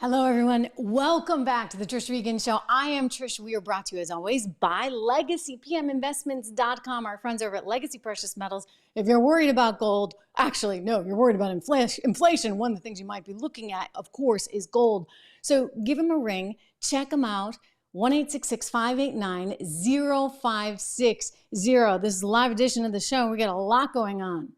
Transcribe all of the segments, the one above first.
Hello, everyone. Welcome back to the Trish Regan Show. I am Trish. We are brought to you, as always, by LegacyPMInvestments.com, our friends over at Legacy Precious Metals. If you're worried about gold, actually, no, you're worried about inflation. One of the things you might be looking at, of course, is gold. So give them a ring. Check them out. 1-866-589-0560. This is a live edition of the show. We got a lot going on.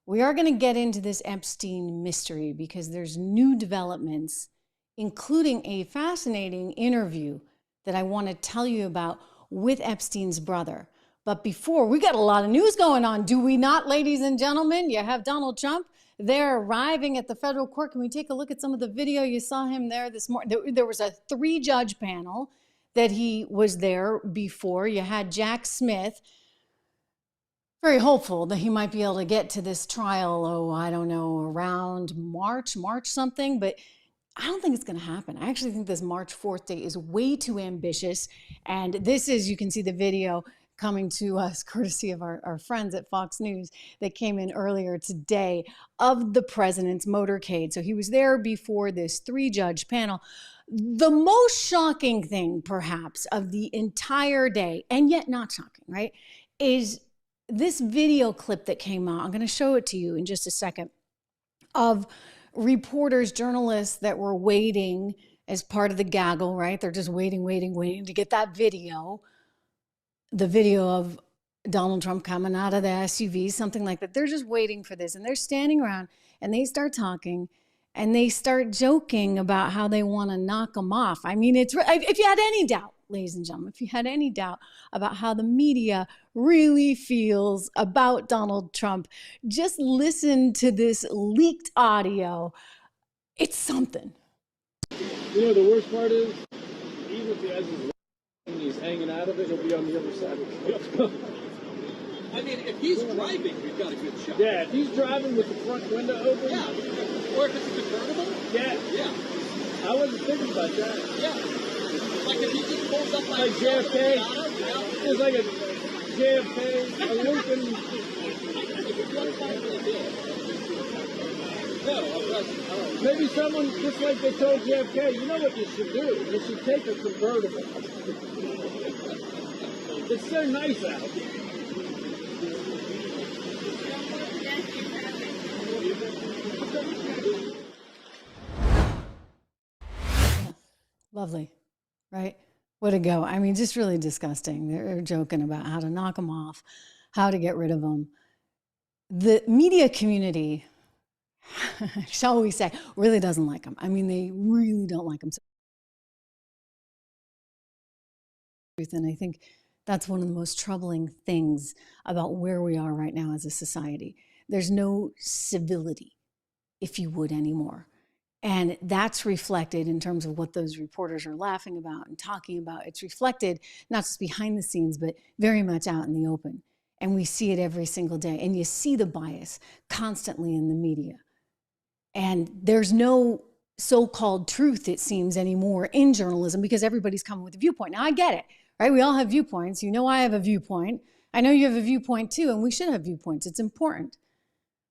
We are going to get into this Epstein mystery because there's new developments, including a fascinating interview that I want to tell you about with Epstein's brother. But before, we got a lot of news going on, do we not, ladies and gentlemen? You have Donald Trump. They're arriving at the federal court. Can we take a look at some of the video? You saw him there this morning. There was a 3-judge panel that he was there before. You had Jack Smith, very hopeful that he might be able to get to this trial, I don't know, around March something, but I don't think it's going to happen. I actually think this March 4th date is way too ambitious. And this is, you can see the video coming to us courtesy of our friends at Fox News that came in earlier today of the president's motorcade. So he was there before this 3-judge panel. The most shocking thing, perhaps, of the entire day, and yet not shocking, right, is this video clip that came out. I'm going to show it to you in just a second, of reporters, journalists that were waiting as part of the gaggle, right? They're just waiting to get that video, the video of Donald Trump coming out of the SUV, something like that. They're just waiting for this. And they're standing around and they start talking and they start joking about how they want to knock him off. I mean, if you had any doubt, ladies and gentlemen, if you had any doubt about how the media really feels about Donald Trump, just listen to this leaked audio. It's something. You know, the worst part is, even if he has his and he's hanging out of it, he'll be on the other side of the I mean, if he's driving, we've got a good shot. Yeah, if he's driving with the front window open. Yeah, or if it's a convertible. Yeah. Yeah. I wasn't thinking about that. Yeah. Like if he just pulls up like JFK. Yeah. It's like a JFK, a Lincoln. Maybe someone, just like they told JFK, you know what you should do? You should take a convertible. It's so nice out. Lovely, right? Way to go. I mean, just really disgusting. They're joking about how to knock him off, how to get rid of him. The media community, shall we say, really doesn't like him. I mean, they really don't like him. And I think that's one of the most troubling things about where we are right now as a society. There's no civility, if you would, anymore. And that's reflected in terms of what those reporters are laughing about and talking about. It's reflected not just behind the scenes, but very much out in the open. And we see it every single day. And you see the bias constantly in the media. And there's no so-called truth, it seems, anymore in journalism because everybody's coming with a viewpoint. Now, I get it, right? We all have viewpoints. You know I have a viewpoint. I know you have a viewpoint too, and we should have viewpoints. It's important.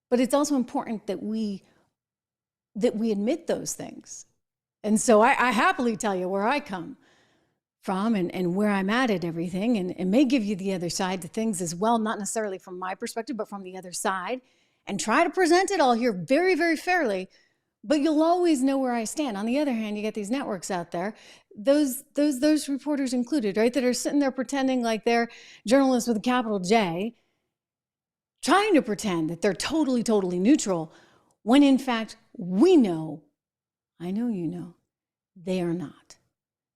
But it's also important that we admit those things. And so I happily tell you where I come from and where I'm at everything, and may give you the other side to things as well, not necessarily from my perspective, but from the other side, and try to present it all here very, very fairly, but you'll always know where I stand. On the other hand, you get these networks out there, those reporters included, right, that are sitting there pretending like they're journalists with a capital J, trying to pretend that they're totally, totally neutral, when in fact, we know, I know you know, they are not.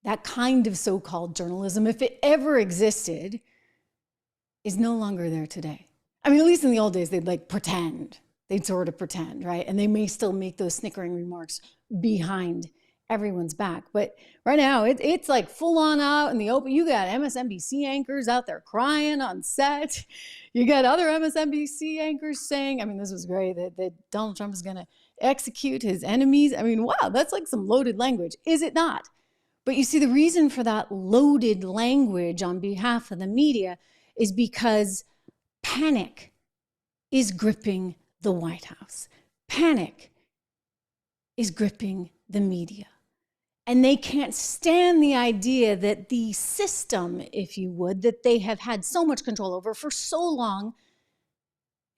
That kind of so-called journalism, if it ever existed, is no longer there today. I mean, at least in the old days, they'd like pretend. They'd sort of pretend, right? And they may still make those snickering remarks behind everyone's back. But right now, it's like full on out in the open. You got MSNBC anchors out there crying on set. You got other MSNBC anchors saying, I mean, this was great, that Donald Trump is going to execute his enemies. I mean, wow, that's like some loaded language, is it not? But you see, the reason for that loaded language on behalf of the media is because panic is gripping the White House. Panic is gripping the media. And they can't stand the idea that the system, if you would, that they have had so much control over for so long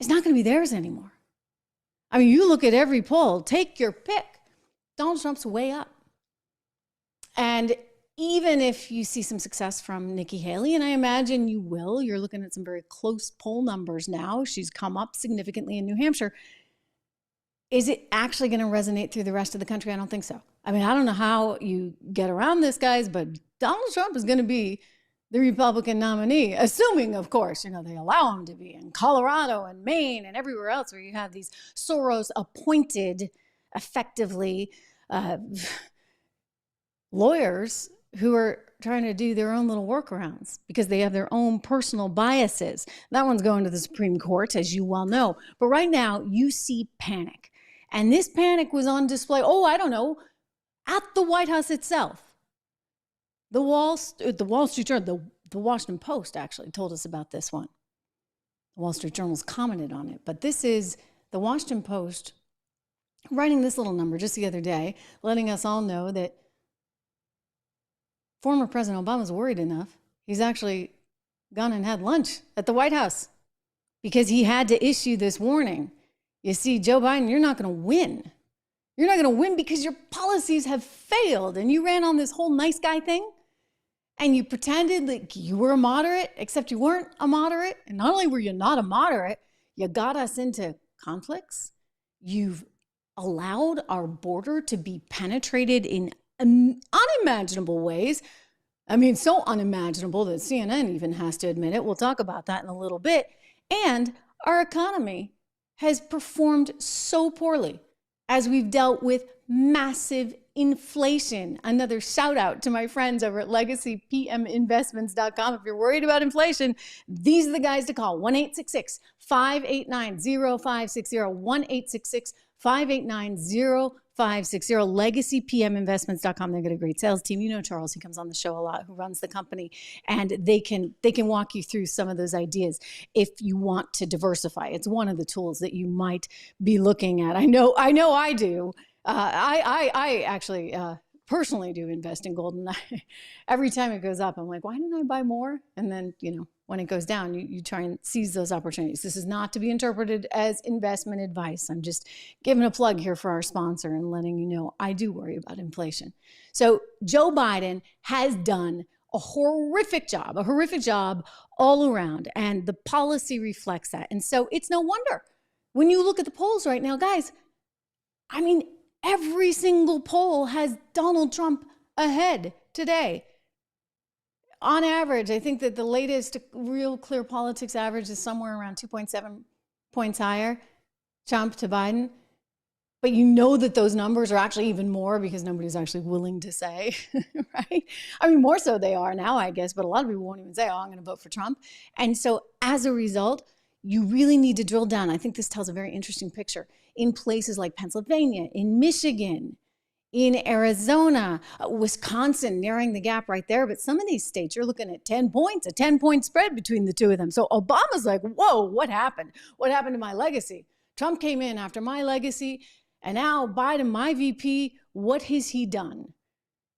is not going to be theirs anymore. I mean, you look at every poll, take your pick. Donald Trump's way up. And even if you see some success from Nikki Haley, and I imagine you will, you're looking at some very close poll numbers now. She's come up significantly in New Hampshire. Is it actually going to resonate through the rest of the country? I don't think so. I mean, I don't know how you get around this, guys, but Donald Trump is going to be the Republican nominee, assuming, of course, they allow him to be in Colorado and Maine and everywhere else where you have these Soros-appointed, effectively, lawyers who are trying to do their own little workarounds because they have their own personal biases. That one's going to the Supreme Court, as you well know. But right now, you see panic. And this panic was on display, at the White House itself. The Wall Street Journal, the Washington Post actually told us about this one. The Wall Street Journal's commented on it. But this is the Washington Post writing this little number just the other day, letting us all know that former President Obama's worried enough. He's actually gone and had lunch at the White House because he had to issue this warning. You see, Joe Biden, you're not going to win. You're not going to win because your policies have failed. And you ran on this whole nice guy thing. And you pretended like you were a moderate, except you weren't a moderate. And not only were you not a moderate, you got us into conflicts. You've allowed our border to be penetrated in unimaginable ways. I mean, so unimaginable that CNN even has to admit it. We'll talk about that in a little bit. And our economy has performed so poorly as we've dealt with massive inflation. Another shout out to my friends over at legacypminvestments.com. If you're worried about inflation, these are the guys to call. 1-866-589-0560, 1-866-589-0560, legacypminvestments.com. They've got a great sales team. You know Charles, he comes on the show a lot, who runs the company, and they can walk you through some of those ideas if you want to diversify. It's one of the tools that you might be looking at. I know I do. I actually personally do invest in gold, and every time it goes up, I'm like, why didn't I buy more? And then, when it goes down, you try and seize those opportunities. This is not to be interpreted as investment advice. I'm just giving a plug here for our sponsor and letting you know I do worry about inflation. So Joe Biden has done a horrific job all around, and the policy reflects that. And so it's no wonder when you look at the polls right now, guys, I mean, every single poll has Donald Trump ahead today. On average, I think that the latest Real Clear Politics average is somewhere around 2.7 points higher, Trump to Biden. But you know that those numbers are actually even more because nobody's actually willing to say, right? I mean, more so they are now, I guess, but a lot of people won't even say, I'm going to vote for Trump. And so as a result, you really need to drill down. I think this tells a very interesting picture in places like Pennsylvania, in Michigan, in Arizona, Wisconsin, narrowing the gap right there. But some of these states, you're looking at 10 points, a 10-point spread between the two of them. So Obama's like, whoa, what happened? What happened to my legacy? Trump came in after my legacy, and now Biden, my VP, what has he done?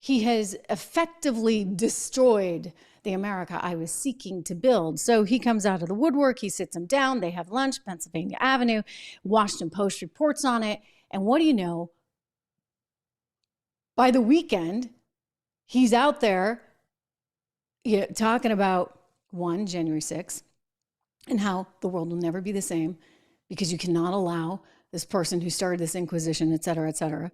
He has effectively destroyed the America I was seeking to build. So he comes out of the woodwork, he sits him down, they have lunch, Pennsylvania Avenue, Washington Post reports on it. And what do you know? By the weekend, he's out there talking about, January 6th, and how the world will never be the same because you cannot allow this person who started this inquisition, et cetera,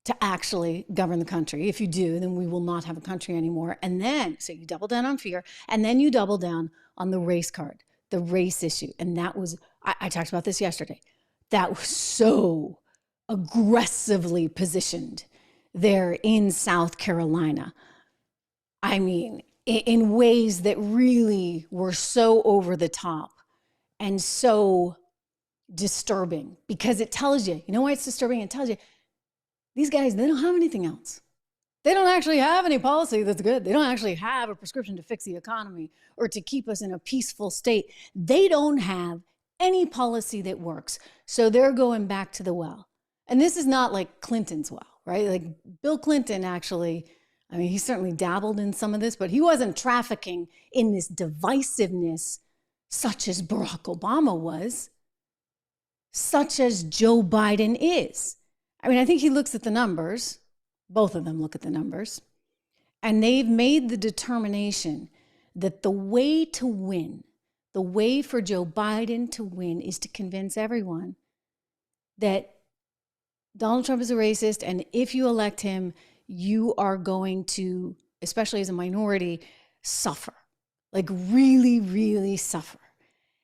to actually govern the country. If you do, then we will not have a country anymore. And then, so you double down on fear, and then you double down on the race card, the race issue. And that was, I talked about this yesterday, that was so aggressively positioned there in South Carolina. I mean, in ways that really were so over the top and so disturbing, because it tells you, why it's disturbing? It tells you these guys, they don't have anything else. They don't actually have any policy that's good. They don't actually have a prescription to fix the economy or to keep us in a peaceful state. They don't have any policy that works. So they're going back to the well. And this is not like Clinton's well, right? Like Bill Clinton actually, I mean, he certainly dabbled in some of this, but he wasn't trafficking in this divisiveness such as Barack Obama was, such as Joe Biden is. I mean, I think he looks at the numbers. Both of them look at the numbers. And they've made the determination that the way to win, the way for Joe Biden to win is to convince everyone that Donald Trump is a racist, and if you elect him, you are going to, especially as a minority, suffer. Like really, really suffer.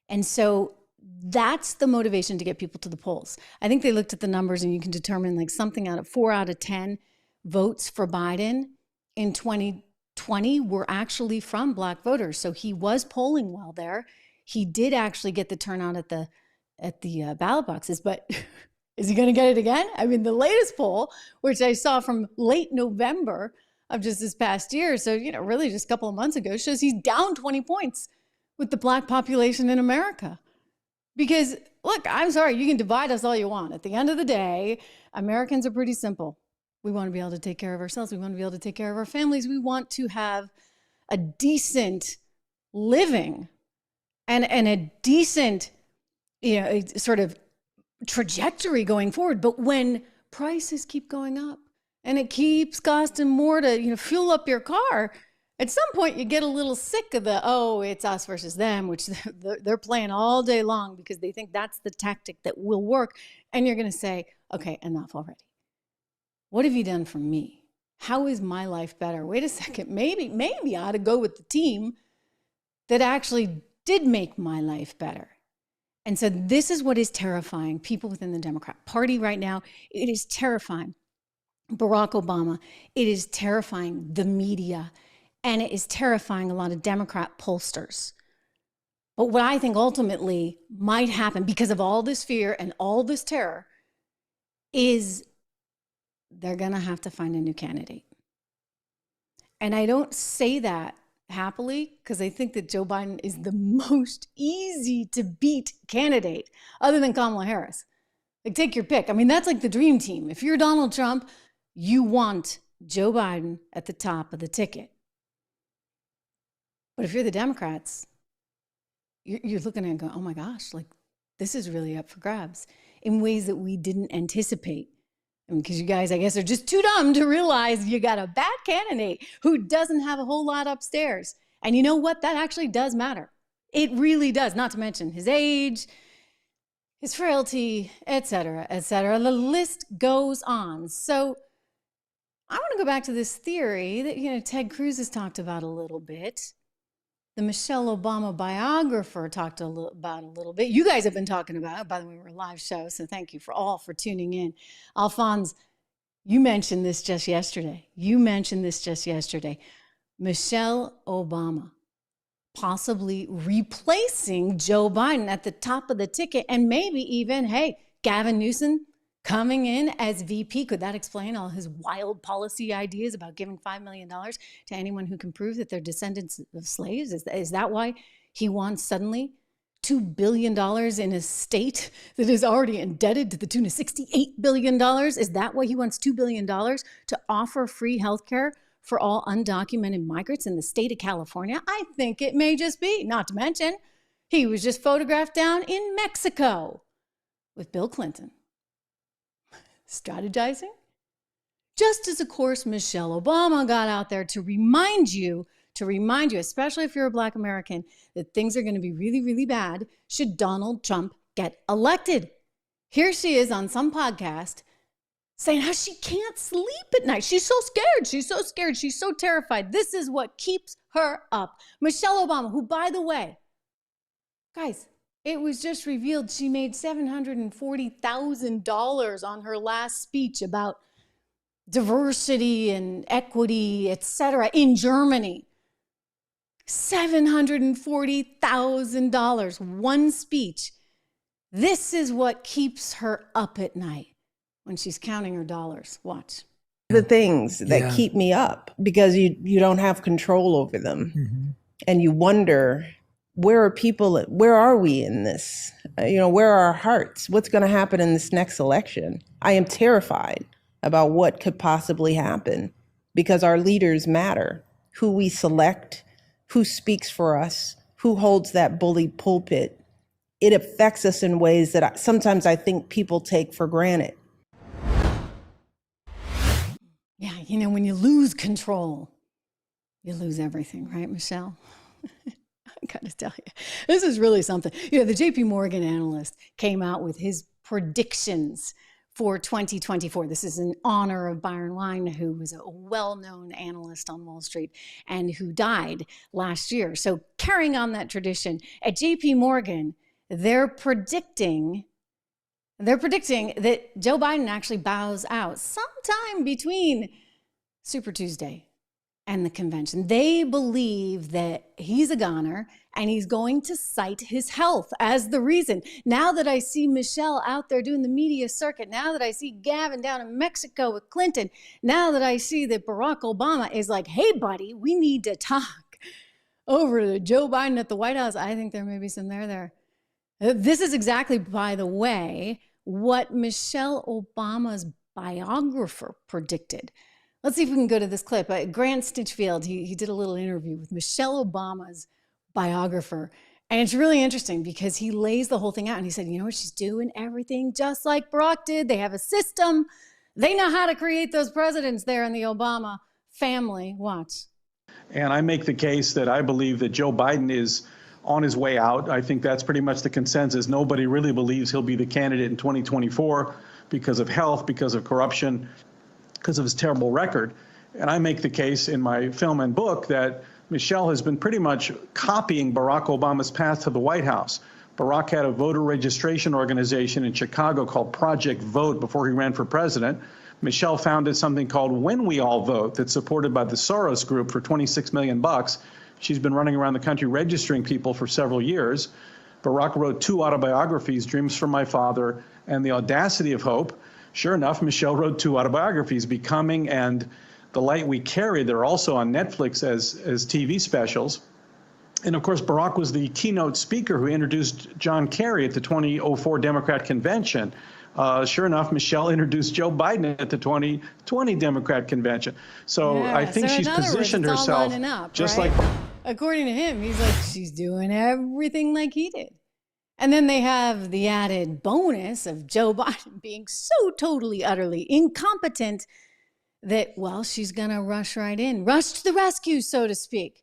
And so that's the motivation to get people to the polls. I think they looked at the numbers and you can determine like something out of 4 out of 10 votes for Biden in 2020 were actually from Black voters. So he was polling well there. He did actually get the turnout at the ballot boxes, but is he going to get it again? I mean, the latest poll, which I saw from late November of just this past year, so, really just a couple of months ago, shows he's down 20 points with the Black population in America. Because, look, I'm sorry, you can divide us all you want. At the end of the day, Americans are pretty simple. We want to be able to take care of ourselves. We want to be able to take care of our families. We want to have a decent living and a decent, sort of trajectory going forward. But when prices keep going up and it keeps costing more to, fuel up your car, at some point you get a little sick of it's us versus them, which they're playing all day long because they think that's the tactic that will work. And you're going to say, okay, enough already. What have you done for me? How is my life better? Wait a second, maybe I ought to go with the team that actually did make my life better. And so this is what is terrifying people within the Democrat Party right now. It is terrifying Barack Obama. It is terrifying the media. And it is terrifying a lot of Democrat pollsters. But what I think ultimately might happen because of all this fear and all this terror is they're going to have to find a new candidate. And I don't say that happily because I think that Joe Biden is the most easy to beat candidate other than Kamala Harris. Like, take your pick. I mean, that's like the dream team. If you're Donald Trump, you want Joe Biden at the top of the ticket. But if you're the Democrats, you're looking at it and going, oh my gosh, like this is really up for grabs in ways that we didn't anticipate. Because you guys, I guess, are just too dumb to realize you got a bad candidate who doesn't have a whole lot upstairs. And you know what? That actually does matter. It really does, not to mention his age, his frailty, et cetera, et cetera. The list goes on. So I want to go back to this theory that, Ted Cruz has talked about a little bit. The Michelle Obama biographer talked about a little bit. You guys have been talking about it. By the way, we're a live show, so thank you for tuning in. Alphonse, you mentioned this just yesterday. Michelle Obama possibly replacing Joe Biden at the top of the ticket, and maybe even, Gavin Newsom coming in as VP. Could that explain all his wild policy ideas about giving $5 million to anyone who can prove that they're descendants of slaves? Is that why he wants suddenly $2 billion in a state that is already indebted to the tune of $68 billion? Is that why he wants $2 billion to offer free health care for all undocumented migrants in the state of California? I think it may just be. Not to mention, he was just photographed down in Mexico with Bill Clinton. Strategizing? Just as, of course, Michelle Obama got out there to remind you, especially if you're a Black American, that things are going to be really, really bad should Donald Trump get elected. Here she is on some podcast saying how she can't sleep at night. She's so scared. She's so terrified. This is what keeps her up. Michelle Obama, who, by the way, guys, it was just revealed she made $740,000 on her last speech about diversity and equity, etc., in Germany. $740,000, one speech. This is what keeps her up at night when she's counting her dollars. Watch. The things that keep me up because you don't have control over them. Mm-hmm. And you wonder, where are we in this? Where are our hearts? What's going to happen in this next election? I am terrified about what could possibly happen, because our leaders matter. Who we select, who speaks for us, who holds that bully pulpit, it affects us in ways that sometimes I think people take for granted. Yeah, you know, when you lose control, you lose everything, right, Michelle? I gotta tell you, this is really something. You know, the JP Morgan analyst came out with his predictions for 2024. This is in honor of Byron Wine, who was a well-known analyst on Wall Street and who died last year. So carrying on that tradition, at JP Morgan, they're predicting that Joe Biden actually bows out sometime between Super Tuesday and the convention. They believe that he's a goner and he's going to cite his health as the reason. Now that I see Michelle out there doing the media circuit, now that I see Gavin down in Mexico with Clinton, now that I see that Barack Obama is like, hey, buddy, we need to talk over to Joe Biden at the White House, I think there may be some there. This is exactly, by the way, what Michelle Obama's biographer predicted. Let's see if we can go to this clip. Grant Stinchfield, he did a little interview with Michelle Obama's biographer. And it's really interesting because he lays the whole thing out and he said, you know what, she's doing everything just like Barack did. They have a system. They know how to create those presidents there in the Obama family. Watch. And I make the case that I believe that Joe Biden is on his way out. I think that's pretty much the consensus. Nobody really believes he'll be the candidate in 2024 because of health, because of corruption, because of his terrible record. And I make the case in my film and book that Michelle has been pretty much copying Barack Obama's path to the White House. Barack had a voter registration organization in Chicago called Project Vote before he ran for president. Michelle founded something called When We All Vote that's supported by the Soros Group for $26 million. She's been running around the country registering people for several years. Barack wrote 2 autobiographies, Dreams from My Father and The Audacity of Hope. Sure enough, Michelle wrote 2 autobiographies, Becoming and The Light We Carry. They're also on Netflix as TV specials. And of course, Barack was the keynote speaker who introduced John Kerry at the 2004 Democrat convention. Sure enough, Michelle introduced Joe Biden at the 2020 Democrat convention. So yeah, I think she's positioned herself just like. According to him, he's like, she's doing everything like he did. And then they have the added bonus of Joe Biden being so totally, utterly incompetent that, well, she's going to rush right in, rush to the rescue, so to speak.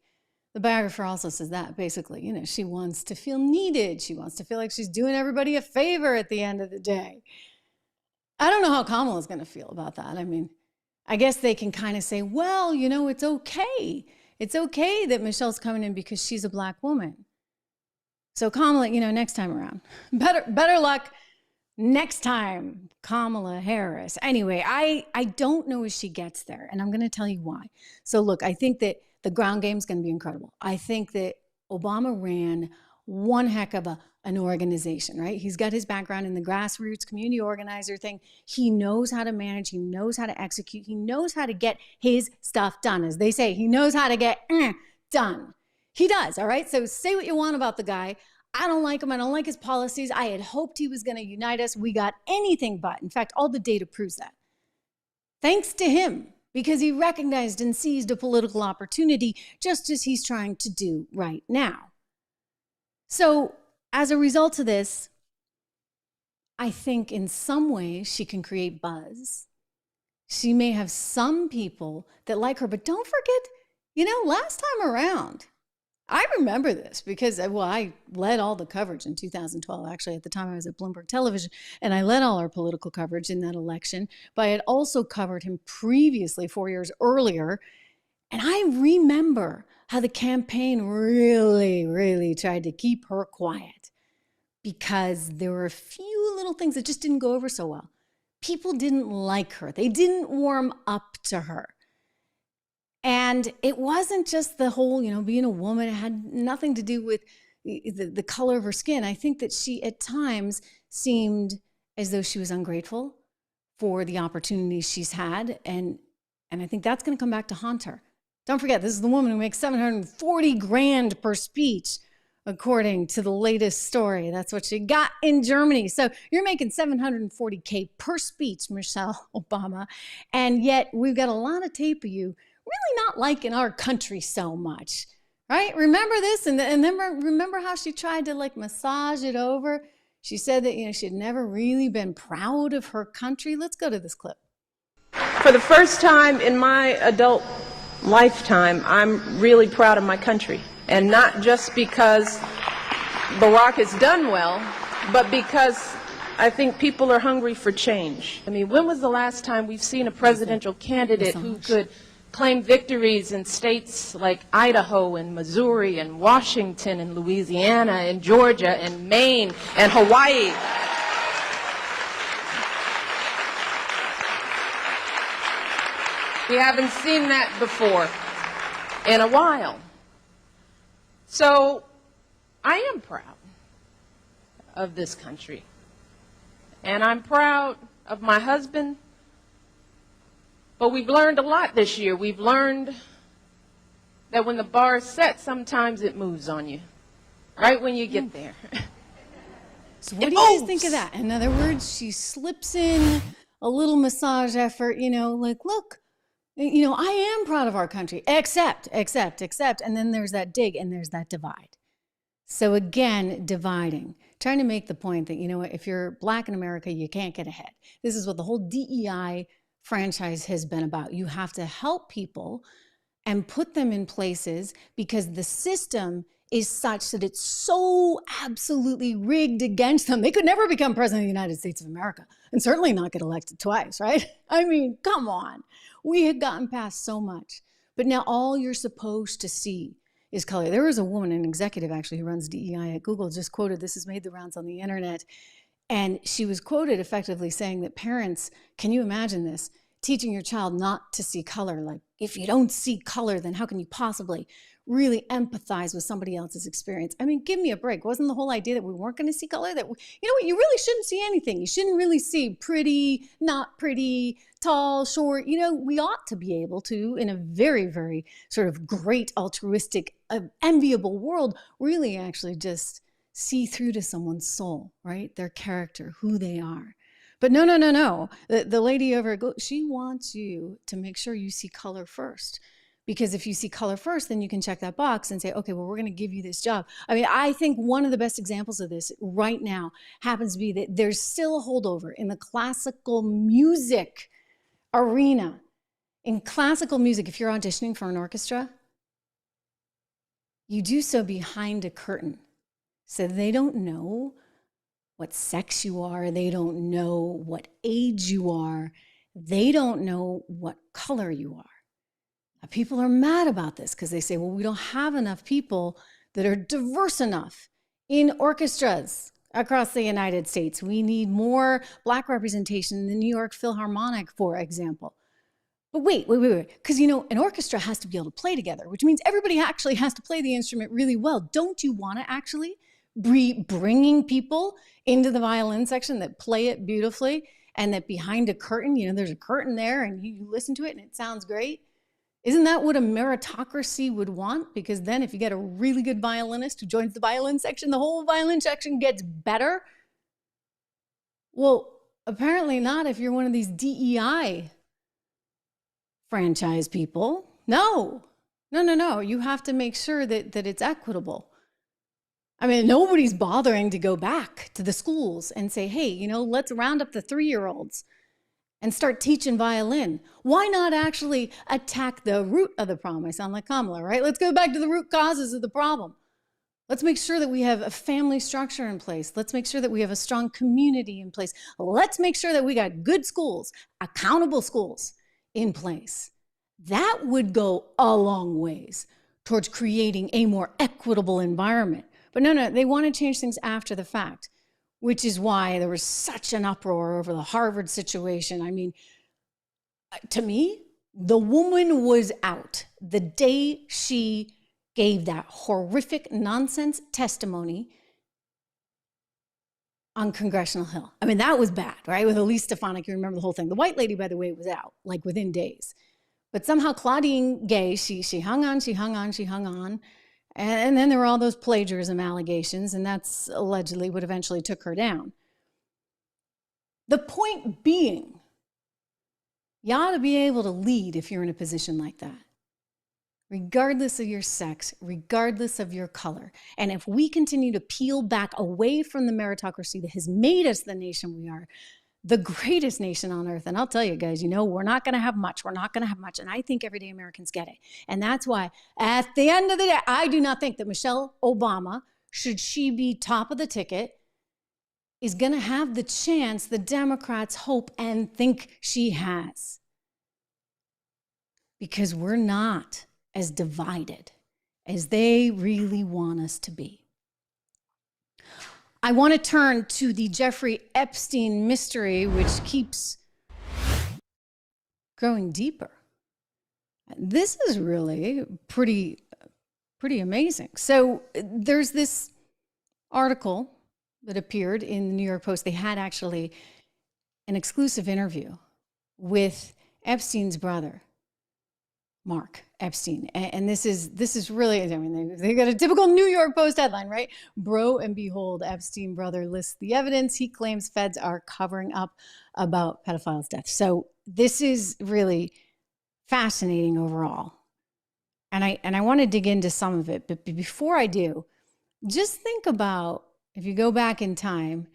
The biographer also says that, basically, you know, she wants to feel needed. She wants to feel like she's doing everybody a favor at the end of the day. I don't know how Kamala's going to feel about that. I mean, I guess they can kind of say, well, you know, it's okay. It's okay that Michelle's coming in because she's a Black woman. So Kamala, you know, next time around, better luck next time, Kamala Harris. Anyway, I don't know if she gets there, and I'm going to tell you why. So look, I think that the ground game is going to be incredible. I think that Obama ran one heck of an organization, right? He's got his background in the grassroots community organizer thing. He knows how to manage. He knows how to execute. He knows how to get his stuff done. As they say, he knows how to get done. He does, all right? So say what you want about the guy. I don't like him. I don't like his policies. I had hoped he was going to unite us. We got anything but. In fact, all the data proves that. Thanks to him, because he recognized and seized a political opportunity, just as he's trying to do right now. So as a result of this, I think in some ways she can create buzz. She may have some people that like her, but don't forget, you know, last time around, I remember this because, well, I led all the coverage in 2012. Actually, at the time I was at Bloomberg Television, and I led all our political coverage in that election. But I had also covered him previously 4 years earlier. And I remember how the campaign really tried to keep her quiet because there were a few little things that just didn't go over so well. People didn't like her. They didn't warm up to her. And it wasn't just the whole, you know, being a woman. It had nothing to do with the color of her skin. I think that she at times seemed as though she was ungrateful for the opportunities she's had. And I think that's going to come back to haunt her. Don't forget, this is the woman who makes $740,000 per speech according to the latest story. That's what she got in Germany. So you're making $740K per speech, Michelle Obama, and yet we've got a lot of tape of you really not liking our country so much, right? Remember this? And then remember how she tried to like massage it over? She said that, she'd never really been proud of her country. Let's go to this clip. For the first time in my adult lifetime, I'm really proud of my country. And not just because Barack has done well, but because I think people are hungry for change. I mean, when was the last time we've seen a presidential candidate who could claim victories in states like Idaho and Missouri and Washington and Louisiana and Georgia and Maine and Hawaii? We haven't seen that before in a while. So I am proud of this country. And I'm proud of my husband. But we've learned a lot this year. We've learned that when the bar is set, sometimes it moves on you, right when you get there. So what do you guys think of that? In other words, she slips in a little massage effort, like, look, I am proud of our country, except, and then there's that dig and there's that divide. So again, dividing, trying to make the point that, if you're Black in America, you can't get ahead. This is what the whole DEI franchise has been about. You have to help people and put them in places because the system is such that it's so absolutely rigged against them. They could never become president of the United States of America and certainly not get elected twice, right? I mean, come on. We had gotten past so much, but now all you're supposed to see is color. There was a woman, an executive actually, who runs DEI at Google, just quoted, this has made the rounds on the internet, and she was quoted effectively saying that parents, can you imagine this, teaching your child not to see color? Like, if you don't see color, then how can you possibly really empathize with somebody else's experience? I mean, give me a break. Wasn't the whole idea that we weren't going to see color? That, you really shouldn't see anything. You shouldn't really see pretty, not pretty, tall, short. We ought to be able to, in a very, very sort of great, altruistic, enviable world, really actually just see through to someone's soul, right? Their character, who they are. But no. The lady over at Google, she wants you to make sure you see color first. Because if you see color first, then you can check that box and say, okay, well, we're going to give you this job. I mean, I think one of the best examples of this right now happens to be that there's still a holdover in the classical music arena. In classical music, if you're auditioning for an orchestra, you do so behind a curtain. So they don't know what sex you are. They don't know what age you are. They don't know what color you are. People are mad about this because they say, well, we don't have enough people that are diverse enough in orchestras across the United States. We need more Black representation in the New York Philharmonic, for example. But wait, because, an orchestra has to be able to play together, which means everybody actually has to play the instrument really well. Don't you want to actually be bringing people into the violin section that play it beautifully and that behind a curtain, there's a curtain there and you listen to it and it sounds great? Isn't that what a meritocracy would want? Because then if you get a really good violinist who joins the violin section, the whole violin section gets better. Well, apparently not if you're one of these DEI franchise people. No. You have to make sure that it's equitable. I mean, nobody's bothering to go back to the schools and say, hey, let's round up the 3-year-olds and start teaching violin. Why not actually attack the root of the problem? I sound like Kamala, right? Let's go back to the root causes of the problem. Let's make sure that we have a family structure in place. Let's make sure that we have a strong community in place. Let's make sure that we got good schools, accountable schools in place. That would go a long ways towards creating a more equitable environment. But no, they want to change things after the fact, which is why there was such an uproar over the Harvard situation. I mean, to me, the woman was out the day she gave that horrific nonsense testimony on Congressional Hill. I mean, that was bad, right? With Elise Stefanik, you remember the whole thing. The white lady, by the way, was out like within days. But somehow Claudine Gay, she hung on. And then there were all those plagiarism allegations, and that's allegedly what eventually took her down. The point being, you ought to be able to lead if you're in a position like that, regardless of your sex, regardless of your color. And if we continue to peel back away from the meritocracy that has made us the nation we are, the greatest nation on earth. And I'll tell you guys, we're not going to have much. We're not going to have much. And I think everyday Americans get it. And that's why at the end of the day, I do not think that Michelle Obama, should she be top of the ticket, is going to have the chance the Democrats hope and think she has. Because we're not as divided as they really want us to be. I want to turn to the Jeffrey Epstein mystery, which keeps growing deeper. This is really pretty amazing. So there's this article that appeared in the New York Post. They had actually an exclusive interview with Epstein's brother, Mark Epstein. And this is really, they got a typical New York Post headline, right? Bro and behold, Epstein brother lists the evidence he claims feds are covering up about pedophile's death. So this is really fascinating overall. And I want to dig into some of it. But before I do, just think about, if you go back in time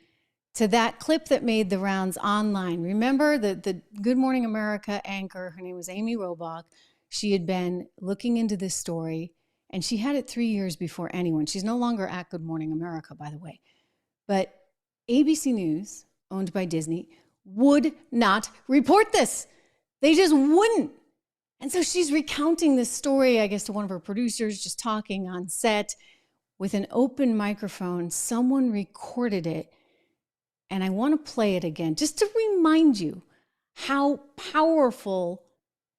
to that clip that made the rounds online. Remember the Good Morning America anchor, her name was Amy Robach. She had been looking into this story, and she had it 3 years before anyone. She's no longer at Good Morning America, by the way. But ABC News, owned by Disney, would not report this. They just wouldn't. And so she's recounting this story, I guess, to one of her producers, just talking on set with an open microphone. Someone recorded it, and I want to play it again, just to remind you how powerful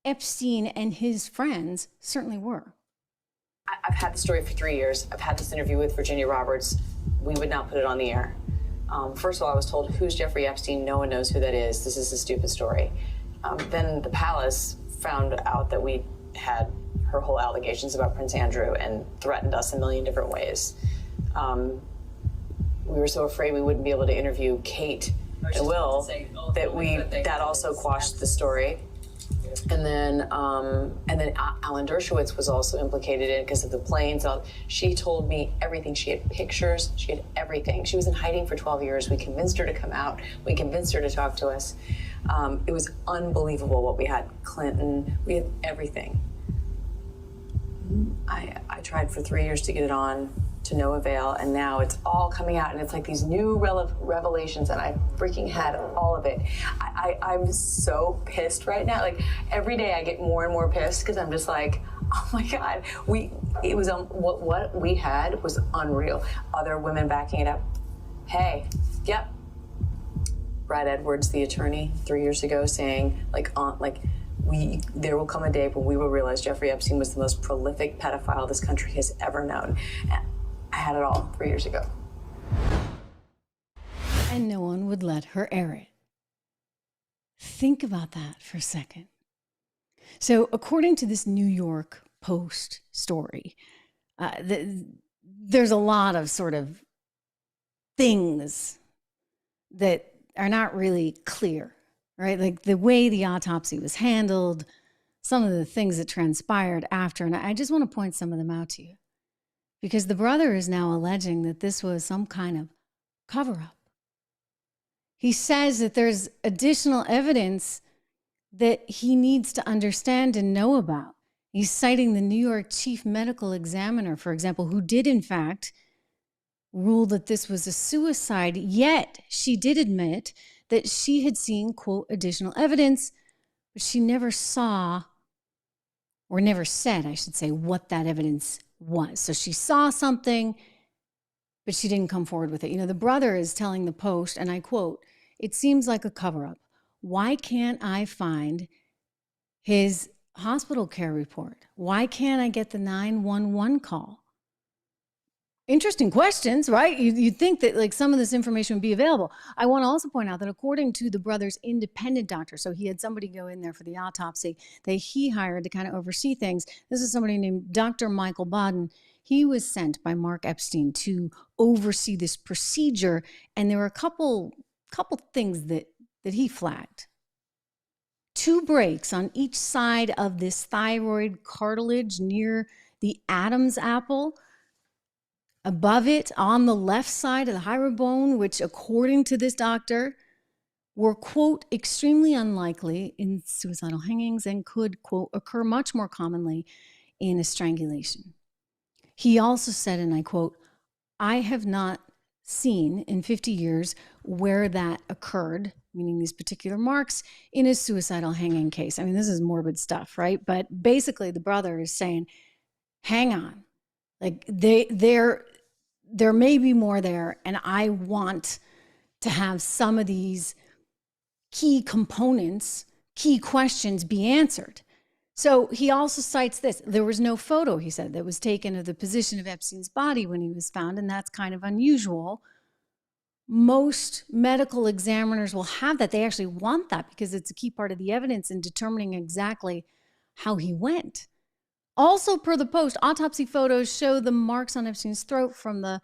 Epstein and his friends certainly were. I've had the story for 3 years. I've had this interview with Virginia Roberts. We would not put it on the air. First of all, I was told, who's Jeffrey Epstein? No one knows who that is. This is a stupid story. Then the palace found out that we had her whole allegations about Prince Andrew and threatened us a million different ways. We were so afraid we wouldn't be able to interview Kate and Will that also quashed the story. And then Alan Dershowitz was also implicated in it because of the planes. She told me everything. She had pictures. She had everything. She was in hiding for 12 years. We convinced her to come out. We convinced her to talk to us. It was unbelievable what we had. Clinton, we had everything. I tried for 3 years to get it on, to no avail, and now it's all coming out, and it's like these new revelations, and I freaking had all of it. I'm so pissed right now. Like, every day I get more and more pissed because I'm just like, oh my God, what we had was unreal. Other women backing it up. Hey, yep. Brad Edwards, the attorney, 3 years ago, saying there will come a day when we will realize Jeffrey Epstein was the most prolific pedophile this country has ever known. And I had it all 3 years ago. And no one would let her air it. Think about that for a second. So according to this New York Post story, there's a lot of sort of things that are not really clear, right? Like the way the autopsy was handled, some of the things that transpired after. And I just want to point some of them out to you, because the brother is now alleging that this was some kind of cover-up. He says that there's additional evidence that he needs to understand and know about. He's citing the New York chief medical examiner, for example, who did in fact rule that this was a suicide, yet she did admit that she had seen, quote, additional evidence, but she never saw, or never said, I should say, what that evidence was. So she saw something, but she didn't come forward with it. You know, the brother is telling the Post, and I quote, "It seems like a cover-up. Why can't I find his hospital care report? Why can't I get the 911 call?" Interesting questions, right? You'd think that like some of this information would be available. I want to also point out that according to the brother's independent doctor, so he had somebody go in there for the autopsy that he hired to kind of oversee things. This is somebody named Dr. Michael Baden. He was sent by Mark Epstein to oversee this procedure, and there were a couple things that he flagged. 2 breaks on each side of this thyroid cartilage near the Adam's apple. Above it, on the left side of the hyoid bone, which according to this doctor were, quote, extremely unlikely in suicidal hangings and could, quote, occur much more commonly in a strangulation. He also said, and I quote, "I have not seen in 50 years where that occurred," meaning these particular marks, "in a suicidal hanging case." I mean, this is morbid stuff, right? But basically the brother is saying, hang on, like there may be more there, and I want to have some of these key components, key questions be answered. So he also cites this. There was no photo, he said, that was taken of the position of Epstein's body when he was found, and that's kind of unusual. Most medical examiners will have that. They actually want that because it's a key part of the evidence in determining exactly how he went. Also, per the Post, autopsy photos show the marks on Epstein's throat from the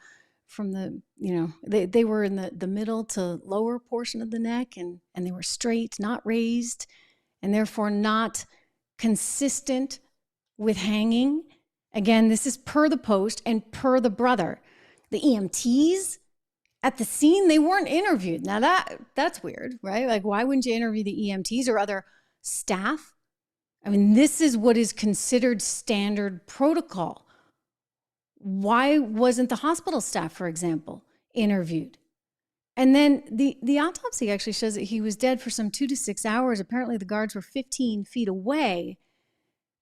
they were in the middle to lower portion of the neck, and they were straight, not raised, and therefore not consistent with hanging. Again, this is per the Post and per the brother. The EMTs at the scene, they weren't interviewed. Now that's weird, right? Like, why wouldn't you interview the EMTs or other staff? I mean, this is what is considered standard protocol. Why wasn't the hospital staff, for example, interviewed? And then the autopsy actually shows that he was dead for some 2 to 6 hours. Apparently the guards were 15 feet away.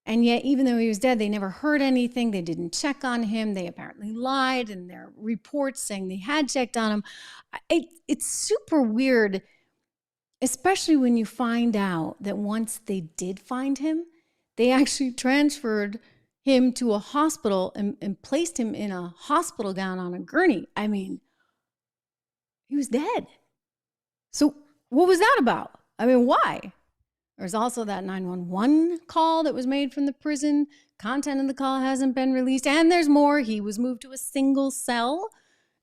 And yet, even though he was dead, they never heard anything. They didn't check on him. They apparently lied in their reports saying they had checked on him. It's super weird, especially when you find out that once they did find him, they actually transferred him to a hospital and placed him in a hospital gown on a gurney. I mean, he was dead. So what was that about? I mean, why? There's also that 911 call that was made from the prison. Content of the call hasn't been released. And there's more. He was moved to a single cell,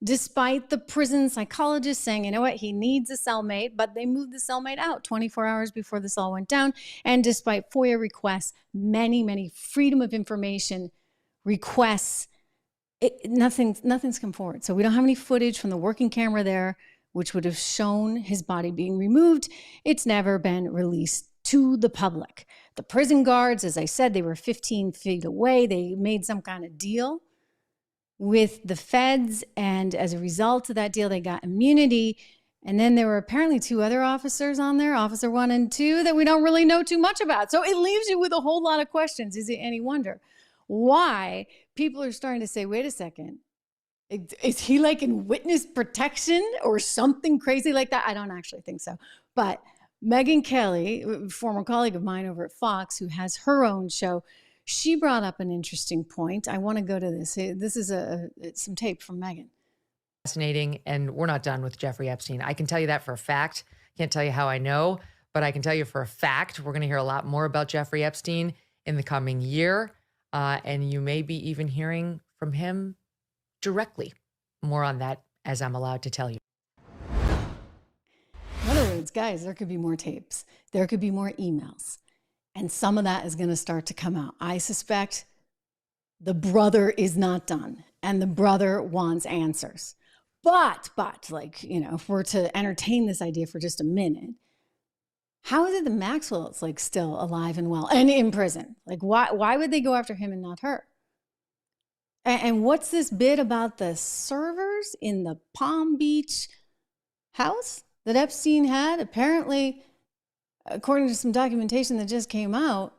despite the prison psychologist saying, you know what, he needs a cellmate, but they moved the cellmate out 24 hours before this all went down. And despite FOIA requests, many freedom of information requests, nothing's come forward. So we don't have any footage from the working camera there, which would have shown his body being removed. It's never been released to the public. The prison guards, as I said, they were 15 feet away. They made some kind of deal with the feds, and as a result of that deal, they got immunity. And then there were apparently 2 other officers on there, Officer 1 and 2, that we don't really know too much about. So it leaves you with a whole lot of questions. Is it any wonder why people are starting to say, wait a second, is he like in witness protection or something crazy like that? I don't actually think so. But Megyn Kelly, a former colleague of mine over at Fox, who has her own show, she brought up an interesting point. I want to go to this. This is some tape from Megyn. Fascinating, and we're not done with Jeffrey Epstein. I can tell you that for a fact. Can't tell you how I know, but I can tell you for a fact we're going to hear a lot more about Jeffrey Epstein in the coming year, and you may be even hearing from him directly. More on that as I'm allowed to tell you. In other words, guys, there could be more tapes. There could be more emails. And some of that is going to start to come out. I suspect the brother is not done, and the brother wants answers. But like, you know, if we're to entertain this idea for just a minute, how is it that Maxwell's like still alive and well and in prison? Like, why would they go after him and not her? And what's this bit about the servers in the Palm Beach house that Epstein had? Apparently, according to some documentation that just came out,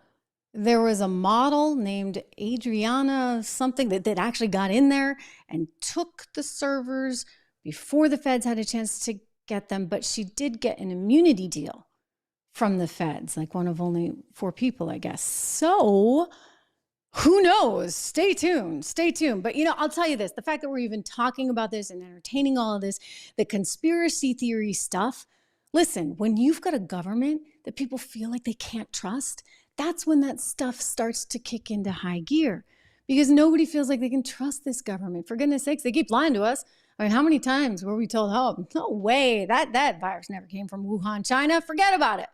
there was a model named Adriana something that actually got in there and took the servers before the feds had a chance to get them. But she did get an immunity deal from the feds, like one of only 4 people, I guess. So who knows? Stay tuned. But, you know, I'll tell you this, the fact that we're even talking about this and entertaining all of this, the conspiracy theory stuff, listen, when you've got a government that people feel like they can't trust, that's when that stuff starts to kick into high gear, because nobody feels like they can trust this government. For goodness sakes, they keep lying to us. I mean, how many times were we told, oh, no way, that virus never came from Wuhan, China, forget about it.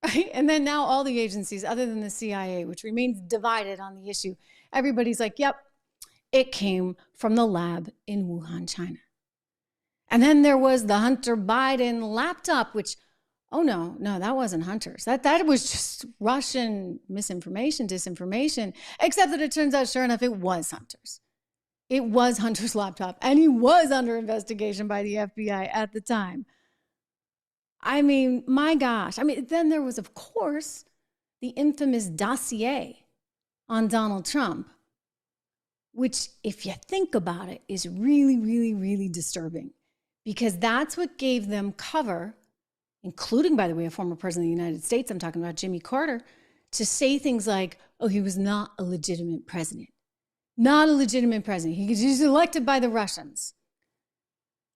Right? And then now all the agencies, other than the CIA, which remains divided on the issue, everybody's like, yep, it came from the lab in Wuhan, China. And then there was the Hunter Biden laptop, which, oh no, that wasn't Hunter's. That was just Russian misinformation, disinformation, except that it turns out, sure enough, it was Hunter's. It was Hunter's laptop, and he was under investigation by the FBI at the time. I mean, my gosh. I mean, then there was, of course, the infamous dossier on Donald Trump, which, if you think about it, is really, really, really disturbing, because that's what gave them cover, including, by the way, a former president of the United States, I'm talking about Jimmy Carter, to say things like, oh, he was not a legitimate president. Not a legitimate president. He was elected by the Russians.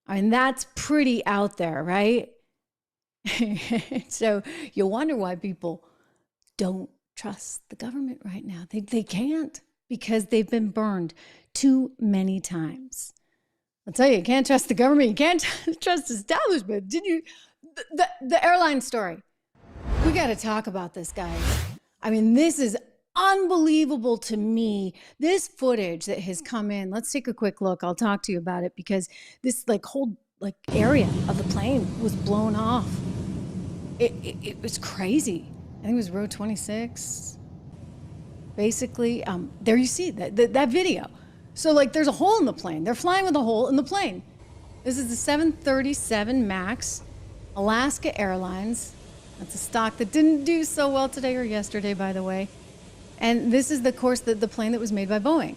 I mean, that's pretty out there, right? So you wonder why people don't trust the government right now. They can't, because they've been burned too many times. I'll tell you can't trust the government. You can't trust establishment. Did you? The airline story. We got to talk about this, guys. I mean, this is unbelievable to me. This footage that has come in. Let's take a quick look. I'll talk to you about it, because this whole area of the plane was blown off. It was crazy. I think it was row 26. Basically, there you see that video. So there's a hole in the plane. They're flying with a hole in the plane. This is the 737 MAX, Alaska Airlines. That's a stock that didn't do so well today or yesterday, by the way. And this is, of course, the plane that was made by Boeing,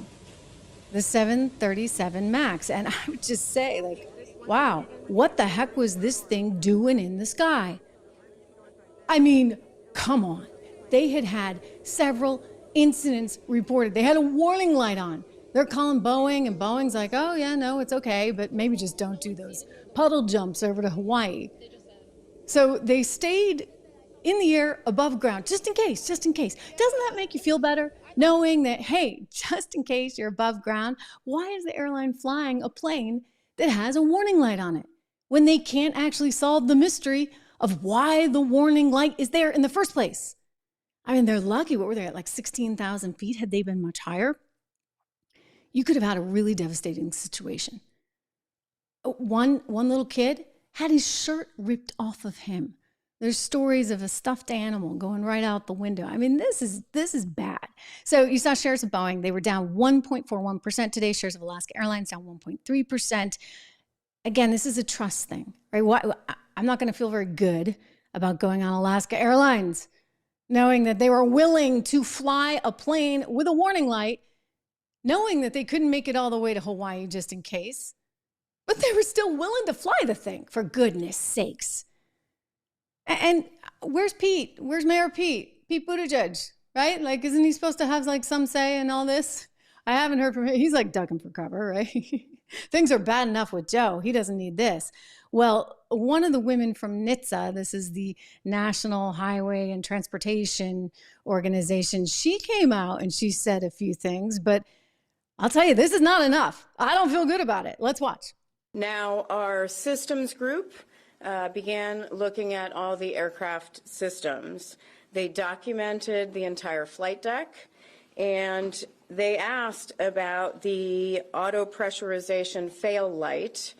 the 737 MAX. And I would just say, wow, what the heck was this thing doing in the sky? I mean, come on. They had several incidents reported. They had a warning light on. They're calling Boeing, and Boeing's like, oh, yeah, no, it's okay, but maybe just don't do those puddle jumps over to Hawaii. So they stayed in the air above ground, just in case. Doesn't that make you feel better? Knowing that, hey, just in case you're above ground, why is the airline flying a plane that has a warning light on it when they can't actually solve the mystery of why the warning light is there in the first place? I mean, they're lucky. What were they at, 16,000 feet? Had they been much higher, you could have had a really devastating situation. One little kid had his shirt ripped off of him. There's stories of a stuffed animal going right out the window. I mean, this is bad. So you saw shares of Boeing. They were down 1.41% today. Shares of Alaska Airlines down 1.3%. Again, this is a trust thing, right? I'm not going to feel very good about going on Alaska Airlines, knowing that they were willing to fly a plane with a warning light, knowing that they couldn't make it all the way to Hawaii just in case, but they were still willing to fly the thing, for goodness sakes. And where's Pete? Where's Mayor Pete? Pete Buttigieg, right? Isn't he supposed to have some say in all this? I haven't heard from him. He's ducking for cover, right? Things are bad enough with Joe. He doesn't need this. Well, one of the women from NHTSA, this is the National Highway and Transportation Organization, she came out and she said a few things, but I'll tell you, this is not enough. I don't feel good about it. Let's watch. Now, our systems group began looking at all the aircraft systems. They documented the entire flight deck, and they asked about the auto pressurization fail light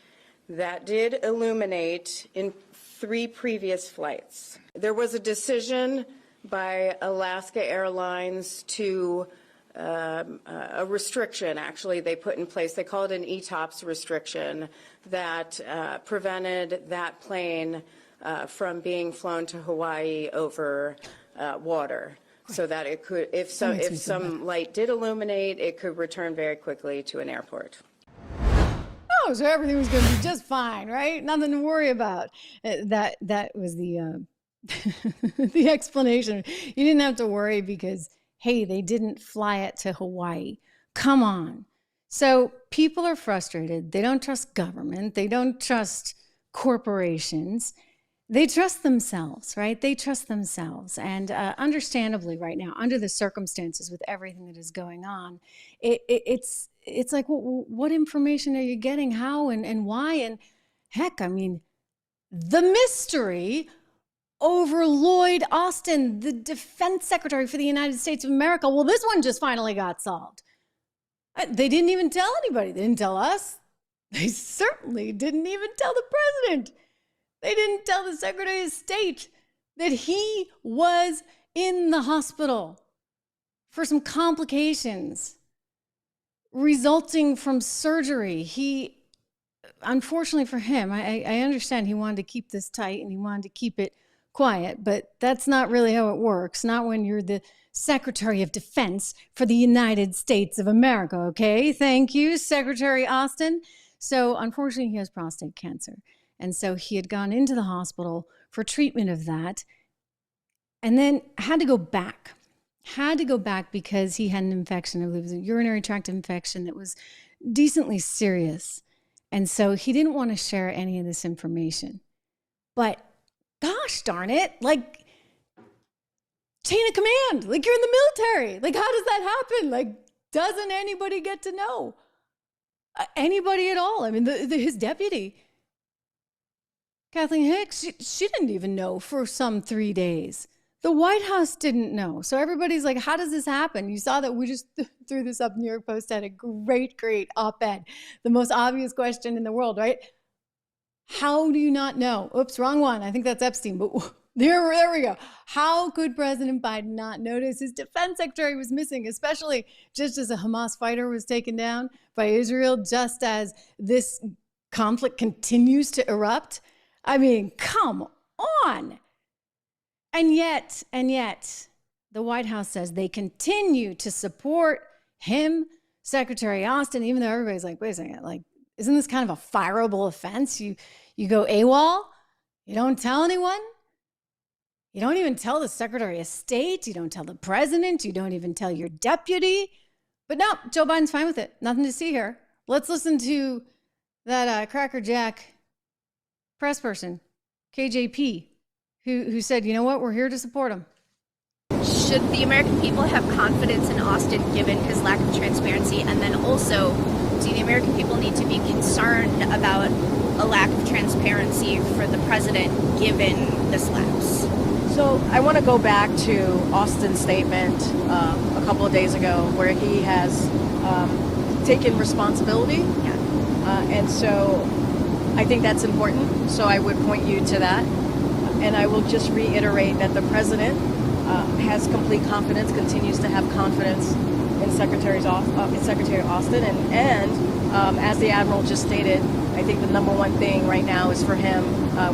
that did illuminate in 3 previous flights. There was a decision by Alaska Airlines to a restriction, actually, they put in place. They call it an ETOPS restriction that prevented that plane from being flown to Hawaii over water, so that it could, if some light did illuminate, it could return very quickly to an airport. Oh, so everything was going to be just fine, right? Nothing to worry about. That was the the explanation. You didn't have to worry because, hey, they didn't fly it to Hawaii. Come on. So people are frustrated. They don't trust government. They don't trust corporations. They trust themselves, right? They trust themselves. And understandably right now, under the circumstances with everything that is going on, it's like, what information are you getting? How and why? And heck, I mean, the mystery over Lloyd Austin, the defense secretary for the United States of America. Well, this one just finally got solved. They didn't even tell anybody. They didn't tell us. They certainly didn't even tell the president. They didn't tell the Secretary of State that he was in the hospital for some complications resulting from surgery. He, unfortunately for him, I understand he wanted to keep this tight and he wanted to keep it quiet, but that's not really how it works. Not when you're the Secretary of Defense for the United States of America, okay? Thank you, Secretary Austin. So unfortunately, he has prostate cancer. And so he had gone into the hospital for treatment of that and then had to go back. Had to go back because he had an infection. I believe it was a urinary tract infection that was decently serious. And so he didn't want to share any of this information. But gosh darn it, like chain of command, like you're in the military. Like how does that happen? Like doesn't anybody get to know? Anybody at all? I mean, his deputy, Kathleen Hicks, she didn't even know for some 3 days. The White House didn't know. So everybody's like, how does this happen? You saw that we just threw this up. New York Post had a great op-ed. The most obvious question in the world, right? How do you not know? Oops, wrong one. I think that's Epstein, but there we go. How could President Biden not notice his defense secretary was missing, especially just as a Hamas fighter was taken down by Israel, just as this conflict continues to erupt? I mean, come on. And yet, the White House says they continue to support him, Secretary Austin, even though everybody's like, wait a second, like, isn't this kind of a fireable offense? You go AWOL, you don't tell anyone, you don't even tell the Secretary of State, you don't tell the president, you don't even tell your deputy. But no, Joe Biden's fine with it. Nothing to see here. Let's listen to that crackerjack press person, KJP, who said, you know what, we're here to support him. Should the American people have confidence in Austin given his lack of transparency? And then also, do the American people need to be concerned about a lack of transparency for the president given this lapse? So I want to go back to Austin's statement a couple of days ago where he has taken responsibility. And so I think that's important. So I would point you to that. And I will just reiterate that the president has complete confidence, continues to have confidence in Secretary Austin. And as the Admiral just stated, I think the number one thing right now is for him,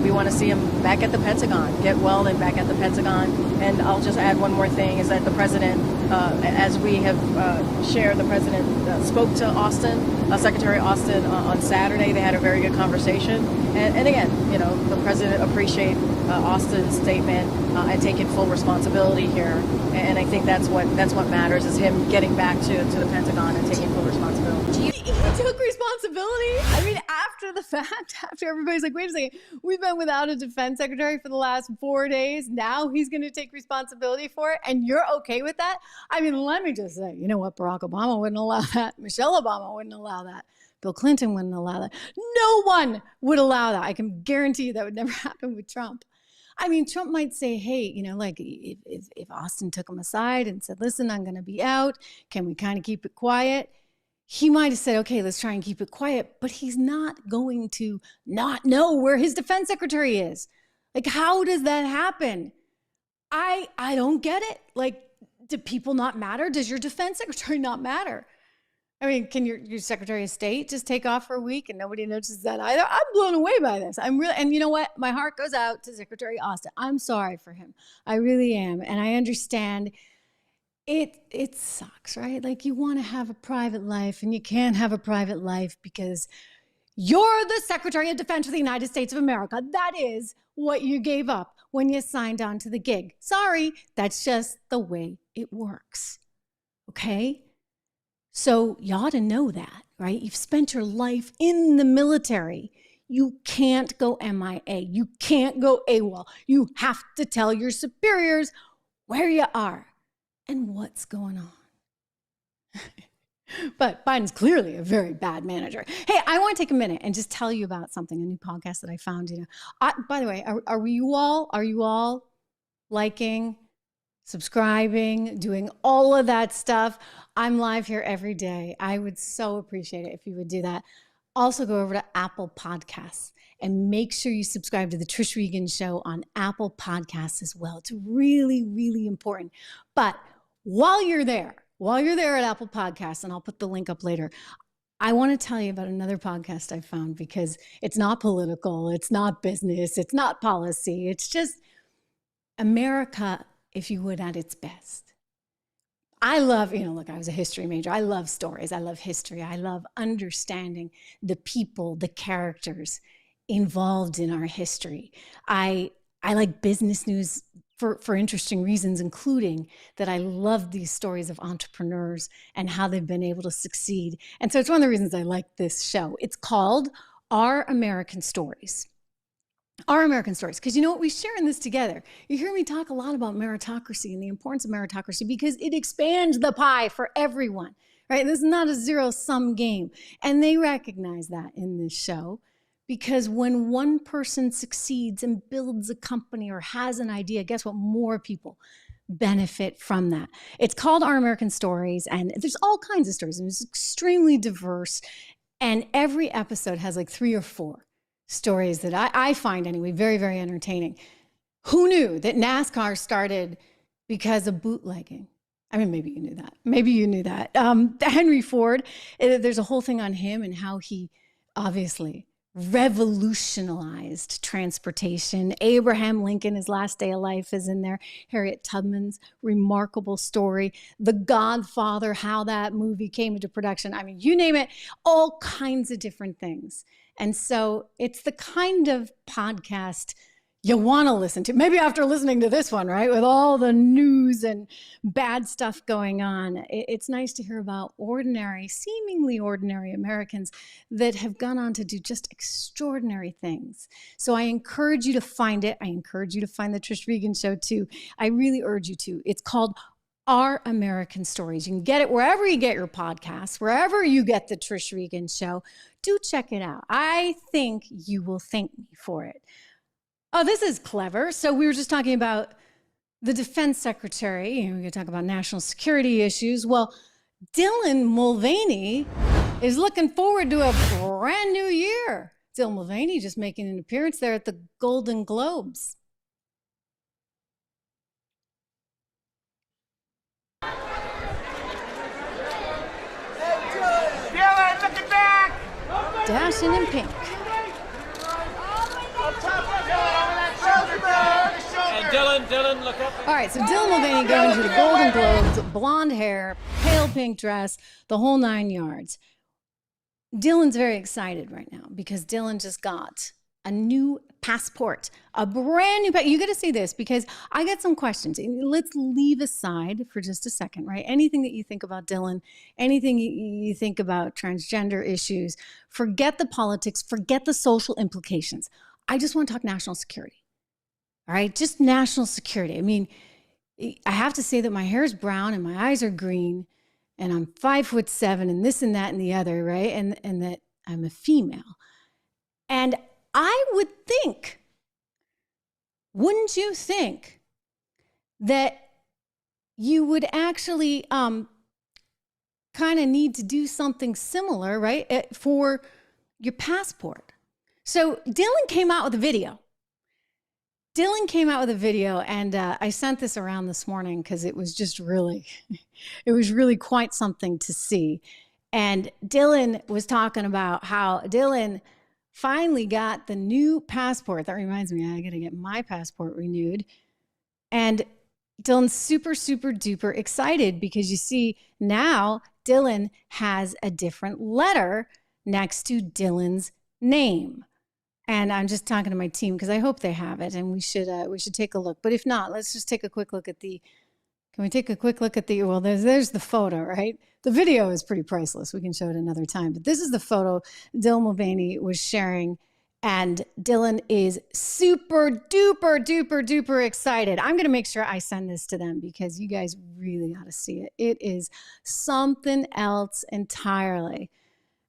we want to see him back at the Pentagon, get well and back at the Pentagon. And I'll just add one more thing, is that the president, as we have shared, the president spoke to Austin, Secretary Austin on Saturday. They had a very good conversation. And again, you know, the president appreciate Austin's statement and taking full responsibility here. And I think that's what matters, is him getting back to the Pentagon and taking full responsibility. He took responsibility. I mean, after the fact, after everybody's like, wait a second, we've been without a defense secretary for the last 4 days. Now he's going to take responsibility for it. And you're okay with that? I mean, let me just say, you know what? Barack Obama wouldn't allow that. Michelle Obama wouldn't allow that. Bill Clinton wouldn't allow that. No one would allow that. I can guarantee you that would never happen with Trump. I mean, Trump might say, hey, you know, like if Austin took him aside and said, listen, I'm going to be out. Can we kind of keep it quiet? He might have said, okay, let's try and keep it quiet, but he's not going to not know where his defense secretary is. Like, how does that happen? I don't get it. Like, do people not matter? Does your defense secretary not matter? I mean, can your Secretary of State just take off for a week and nobody notices that either? I'm blown away by this. I'm really, and you know what? My heart goes out to Secretary Austin. I'm sorry for him. I really am. And I understand it sucks, right? Like, you want to have a private life and you can't have a private life because you're the Secretary of Defense for the United States of America. That is what you gave up when you signed on to the gig. Sorry, that's just the way it works. Okay? So you ought to know that, right? You've spent your life in the military. You can't go MIA. You can't go AWOL. You have to tell your superiors where you are and what's going on. But Biden's clearly a very bad manager. Hey, I want to take a minute and just tell you about something, a new podcast that I found. By the way, are you all liking, subscribing, doing all of that stuff? I'm live here every day. I would so appreciate it if you would do that. Also, go over to Apple Podcasts and make sure you subscribe to the Trish Regan Show on Apple Podcasts as well. It's really, really important. But while you're there at Apple Podcasts, and I'll put the link up later, I want to tell you about another podcast I found, because it's not political, it's not business, it's not policy. It's just America, if you would, at its best. I love, look, I was a history major. I love stories. I love history. I love understanding the people, the characters involved in our history. I like business news for interesting reasons, including that I love these stories of entrepreneurs and how they've been able to succeed. And so it's one of the reasons I like this show. It's called Our American Stories. Our American Stories. Because you know what? We share in this together. You hear me talk a lot about meritocracy and the importance of meritocracy because it expands the pie for everyone, right? This is not a zero-sum game. And they recognize that in this show, because when one person succeeds and builds a company or has an idea, guess what? More people benefit from that. It's called Our American Stories, and there's all kinds of stories, and it's extremely diverse. And every episode has like 3 or 4 stories that I find, anyway, very, very entertaining. Who knew that NASCAR started because of bootlegging? I mean, maybe you knew that. Maybe you knew that. Henry Ford, there's a whole thing on him and how he obviously revolutionized transportation. Abraham Lincoln, his last day of life, is in there. Harriet Tubman's remarkable story. The Godfather, how that movie came into production. I mean, you name it, all kinds of different things. And so it's the kind of podcast you want to listen to, maybe after listening to this one, right? With all the news and bad stuff going on. It's nice to hear about ordinary, seemingly ordinary Americans that have gone on to do just extraordinary things. So I encourage you to find it. I encourage you to find the Trish Regan Show too. I really urge you to. It's called Our American Stories. You can get it wherever you get your podcasts, wherever you get the Trish Regan Show. Do check it out. I think you will thank me for it. Oh, this is clever. So we were just talking about the defense secretary. We're going to talk about national security issues. Well, Dylan Mulvaney is looking forward to a brand new year. Dylan Mulvaney just making an appearance there at the Golden Globes. Dylan, look at that! Dashing in pink. And Dylan, look up. All right, so Dylan Mulvaney going to the Golden Globes, blonde hair, pale pink dress, the whole 9 yards. Dylan's very excited right now because Dylan just got a new passport, a brand new passport. You got to see this because I got some questions. Let's leave aside for just a second, right? Anything that you think about Dylan, anything you think about transgender issues, forget the politics, forget the social implications. I just want to talk national security. All right, just national security. I mean, I have to say that my hair is brown and my eyes are green and I'm 5'7" and this and that and the other, right? And that I'm a female. And I would think, wouldn't you think that you would actually kind of need to do something similar, right, for your passport? So Dylan came out with a video. And I sent this around this morning because it was just really, it was really quite something to see. And Dylan was talking about how Dylan finally got the new passport. That reminds me, I got to get my passport renewed. And Dylan's super, super duper excited because you see now Dylan has a different letter next to Dylan's name. And I'm just talking to my team because I hope they have it, and we should take a look. But if not, let's just take a quick look at the. Can we take a quick look at the? Well, there's the photo, right? The video is pretty priceless. We can show it another time. But this is the photo Dylan Mulvaney was sharing And Dylan is super duper duper duper excited. I'm going to make sure I send this to them because you guys really got to see it. It is something else entirely.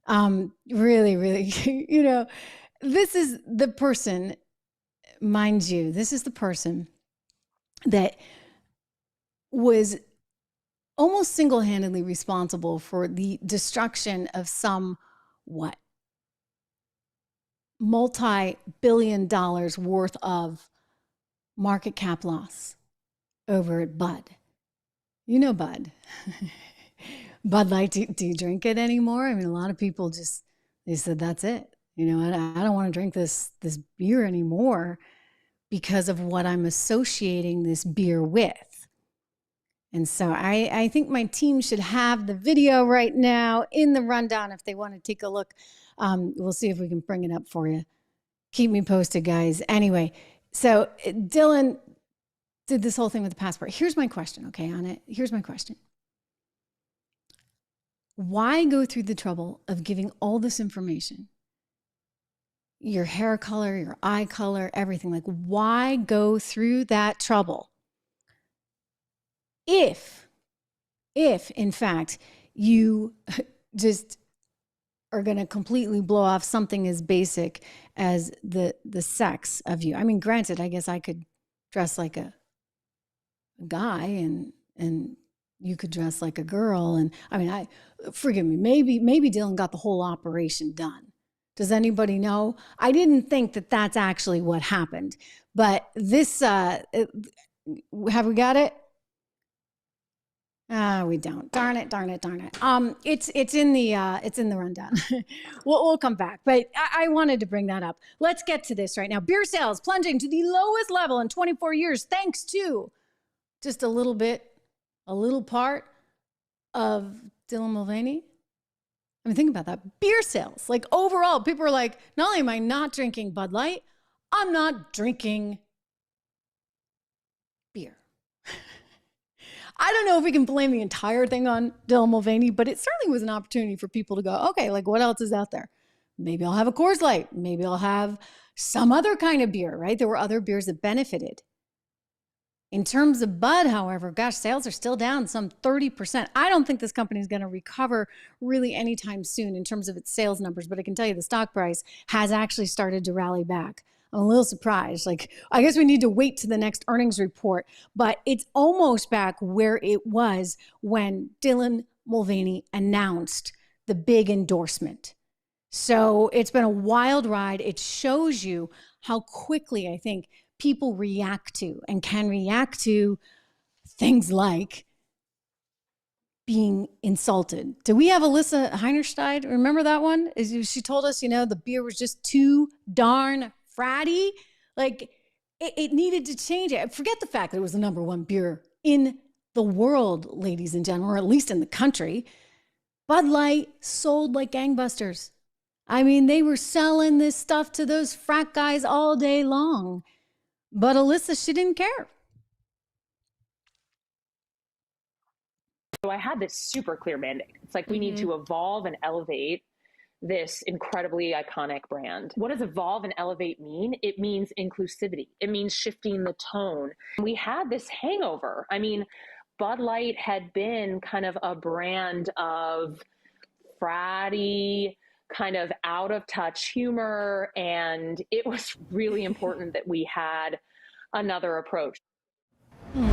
Really, really, this is the person, mind you, this is the person that was almost single-handedly responsible for the destruction of some, multi-billion dollars worth of market cap loss over at Bud. You know Bud. Bud Light, do you drink it anymore? I mean, a lot of people they said, that's it. I don't want to drink this beer anymore because of what I'm associating this beer with. And so I think my team should have the video right now in the rundown if they want to take a look. We'll see if we can bring it up for you. Keep me posted, guys. Anyway, so Dylan did this whole thing with the passport. Here's my question, okay, on it. Here's my question. Why go through the trouble of giving all this information? Your hair color, your eye color, everything. Like, why go through that trouble? If in fact you just are going to completely blow off something as basic as the sex of you. I mean, granted, I guess I could dress like a guy and you could dress like a girl. And I mean, forgive me, maybe Dylan got the whole operation done. Does anybody know? I didn't think that that's actually what happened, but this, have we got it? We don't. Darn it. It's in the rundown. we'll come back, but I wanted to bring that up. Let's get to this right now. Beer sales plunging to the lowest level in 24 years, thanks to just a little part of Dylan Mulvaney. I mean, think about that. Beer sales, like overall, people are like, not only am I not drinking Bud Light, I'm not drinking beer. I don't know if we can blame the entire thing on Dylan Mulvaney, but it certainly was an opportunity for people to go, okay, like what else is out there? Maybe I'll have a Coors Light. Maybe I'll have some other kind of beer, right? There were other beers that benefited. In terms of Bud, however, gosh, sales are still down some 30%. I don't think this company is going to recover really anytime soon in terms of its sales numbers, but I can tell you the stock price has actually started to rally back. I'm a little surprised. Like, I guess we need to wait to the next earnings report, but it's almost back where it was when Dylan Mulvaney announced the big endorsement. So it's been a wild ride. It shows you how quickly I think people react to and can react to things like being insulted. Do we have Alyssa Heinerstein? Remember that one? She told us, the beer was just too darn fratty. Like it needed to change it. Forget the fact that it was the number one beer in the world, ladies and gentlemen, or at least in the country. Bud Light sold like gangbusters. I mean, they were selling this stuff to those frat guys all day long. But Alyssa, she didn't care. So I had this super clear mandate. It's like we need to evolve and elevate this incredibly iconic brand. What does evolve and elevate mean? It means inclusivity. It means shifting the tone. We had this hangover. I mean, Bud Light had been kind of a brand of fratty, kind of out of touch humor. And it was really important that we had another approach. Well,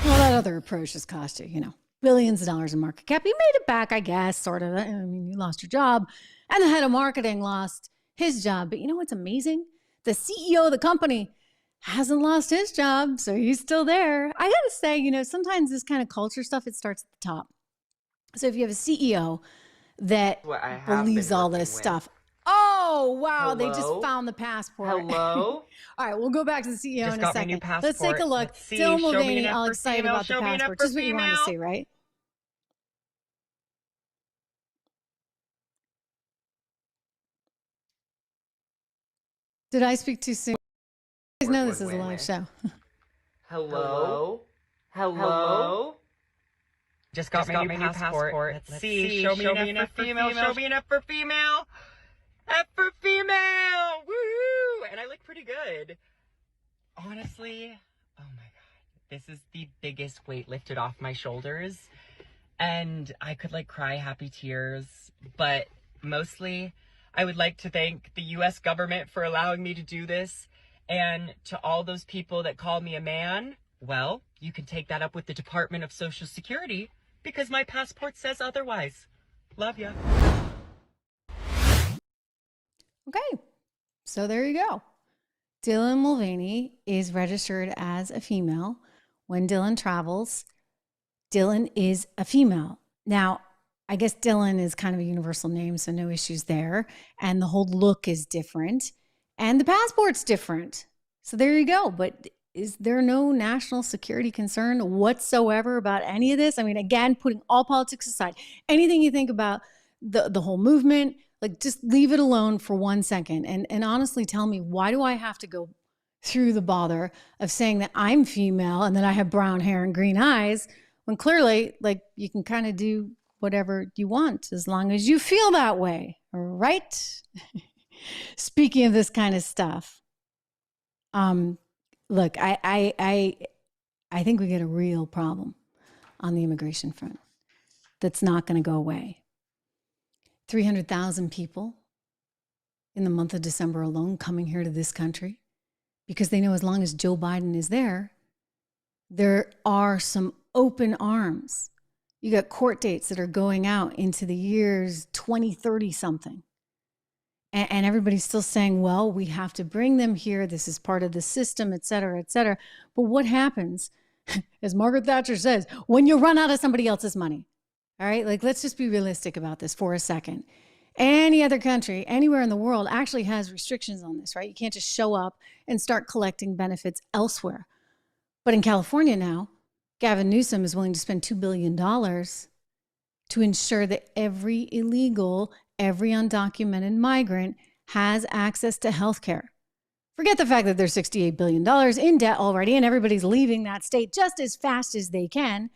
that other approach has cost you, billions of dollars in market cap. You made it back, I guess, sort of. I mean, you lost your job, and the head of marketing lost his job. But you know what's amazing? The CEO of the company hasn't lost his job, so he's still there. I got to say, sometimes this kind of culture stuff, it starts at the top. So if you have a CEO that believes all this stuff. Oh, wow. Hello? They just found the passport. Hello? All right, we'll go back to the CEO just in a second. Let's take a look. Dylan Mulvaney, all excited about the passport. Just what you want to see, right? Did I speak too soon? You guys know this is a live show. Hello? Hello? Just got my new passport. Let's see. Show me enough for female. Show me enough for female. F for female! Woohoo! And I look pretty good. Honestly, oh my God, this is the biggest weight lifted off my shoulders. And I could like cry happy tears, but mostly I would like to thank the US government for allowing me to do this. And to all those people that call me a man, well, you can take that up with the Department of Social Security because my passport says otherwise. Love ya. Okay, so there you go. Dylan Mulvaney is registered as a female. When Dylan travels, Dylan is a female. Now, I guess Dylan is kind of a universal name, so no issues there. And the whole look is different. And the passport's different. So there you go. But is there no national security concern whatsoever about any of this? I mean, again, putting all politics aside, anything you think about the whole movement, like just leave it alone for 1 second. And honestly tell me, why do I have to go through the bother of saying that I'm female and that I have brown hair and green eyes when clearly like you can kind of do whatever you want as long as you feel that way, right? Speaking of this kind of stuff, look, I think we get a real problem on the immigration front that's not going to go away. 300,000 people in the month of December alone coming here to this country because they know as long as Joe Biden is there, there are some open arms. You got court dates that are going out into the years 2030 something. And everybody's still saying, well, we have to bring them here. This is part of the system, et cetera, et cetera. But what happens, as Margaret Thatcher says, when you run out of somebody else's money? All right, like let's just be realistic about this for a second. Any other country, anywhere in the world actually has restrictions on this, right? You can't just show up and start collecting benefits elsewhere. But in California now, Gavin Newsom is willing to spend $2 billion to ensure that every illegal, every undocumented migrant has access to health care. Forget the fact that there's $68 billion in debt already and everybody's leaving that state just as fast as they can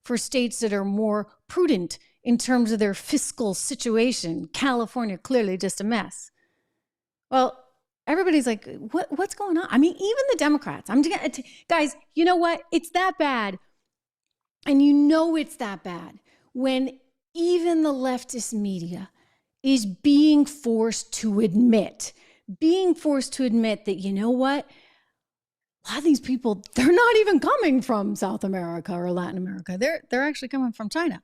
for states that are more prudent in terms of their fiscal situation. California, clearly just a mess. Well, everybody's like, what's going on? I mean, even the Democrats, guys, you know what? It's that bad. And you know it's that bad when even the leftist media is being forced to admit that, you know what? A lot of these people, they're not even coming from South America or Latin America. They're actually coming from China.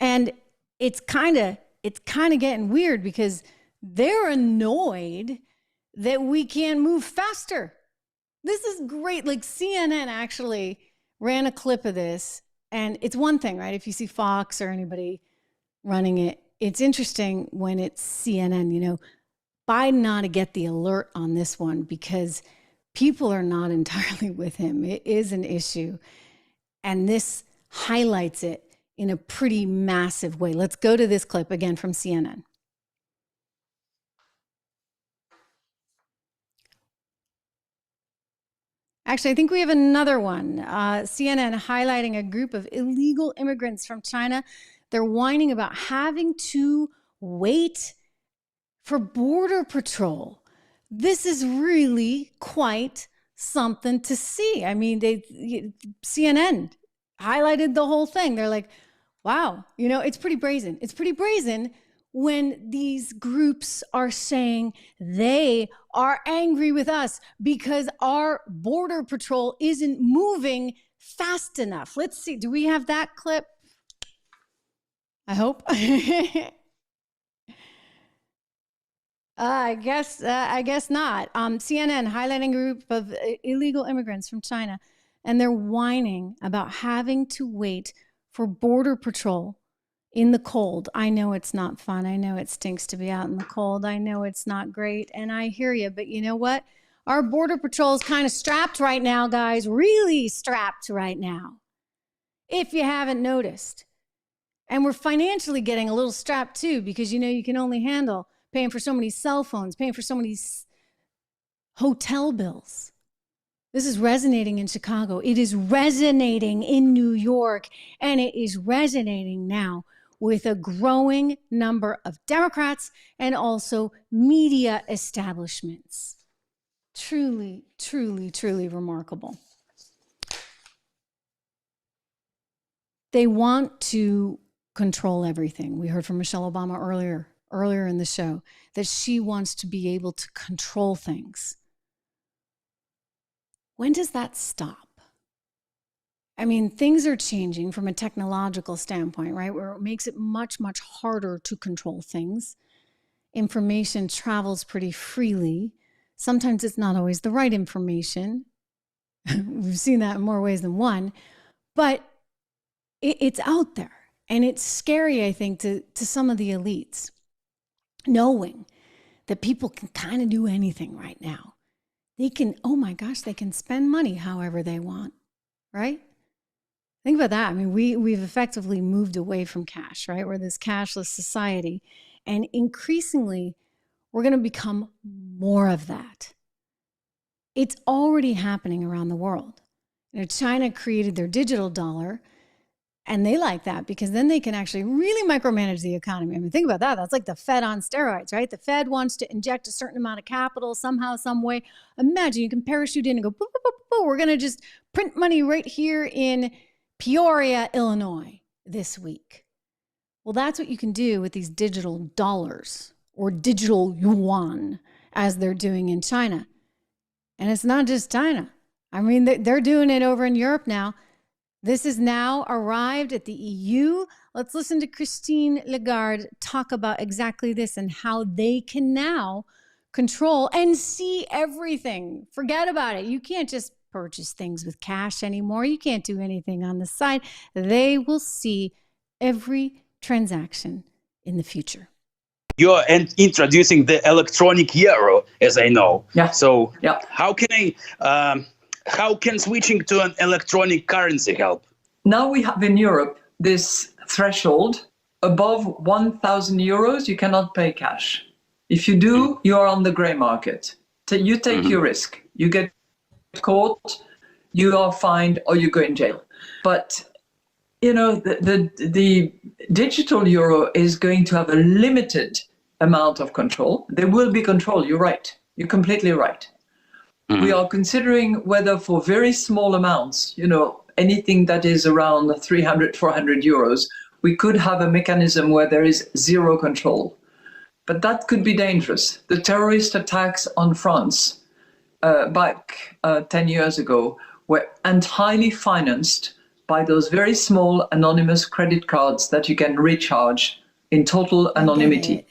And it's kind of getting weird because they're annoyed that we can't move faster. This is great. Like CNN actually ran a clip of this, and it's one thing, right? If you see Fox or anybody running it, it's interesting when it's CNN, you know, Biden ought to get the alert on this one because people are not entirely with him. It is an issue. And this highlights it in a pretty massive way. Let's go to this clip again from CNN. Actually, I think we have another one. CNN highlighting a group of illegal immigrants from China. They're whining about having to wait for Border Patrol. This is really quite something to see. I mean, CNN highlighted the whole thing. They're like, wow, you know, it's pretty brazen. It's pretty brazen when these groups are saying they are angry with us because our Border Patrol isn't moving fast enough. Let's see. Do we have that clip? I hope. I guess not. CNN highlighting a group of illegal immigrants from China, and they're whining about having to wait for Border Patrol in the cold. I know it's not fun. I know it stinks to be out in the cold. I know it's not great, and I hear you. But you know what? Our Border Patrol is kind of strapped right now, guys. Really strapped right now, if you haven't noticed. And we're financially getting a little strapped too, because you know you can only handle paying for so many cell phones, paying for so many hotel bills. This is resonating in Chicago. It is resonating in New York. And it is resonating now with a growing number of Democrats and also media establishments. Truly, truly, truly remarkable. They want to control everything. We heard from Michelle Obama earlier in the show that she wants to be able to control things. When does that stop? I mean, things are changing from a technological standpoint, right? Where it makes it much, much harder to control things. Information travels pretty freely. Sometimes it's not always the right information. We've seen that in more ways than one, but it's out there. And it's scary, I think, to some of the elites, knowing that people can kind of do anything right now. They can, oh my gosh, they can spend money however they want, right? Think about that. I mean, we've effectively moved away from cash, right? We're this cashless society. And increasingly, we're going to become more of that. It's already happening around the world. You know, China created their digital dollar, and they like that because then they can actually really micromanage the economy. I mean, think about that. That's like the Fed on steroids, right? The Fed wants to inject a certain amount of capital somehow, some way. Imagine you can parachute in and go, boop, boop, boop, boop. We're going to just print money right here in Peoria, Illinois this week. Well, that's what you can do with these digital dollars or digital yuan as they're doing in China. And it's not just China. I mean, they're doing it over in Europe now. This has now arrived at the EU. Let's listen to Christine Lagarde talk about exactly this and how they can now control and see everything. Forget about it. You can't just purchase things with cash anymore. You can't do anything on the side. They will see every transaction in the future. You're introducing the electronic euro, as I know. Yeah. So how can switching to an electronic currency help? Now we have in Europe this threshold above 1,000 euros, you cannot pay cash. If you do, you are on the gray market. You take your risk. You get caught, you are fined, or you go in jail. But you know, the digital euro is going to have a limited amount of control. There will be control. You're right. You're completely right. We are considering whether for very small amounts, you know, anything that is around 300, 400 euros, we could have a mechanism where there is zero control. But that could be dangerous. The terrorist attacks on France back 10 years ago were entirely financed by those very small anonymous credit cards that you can recharge in total anonymity.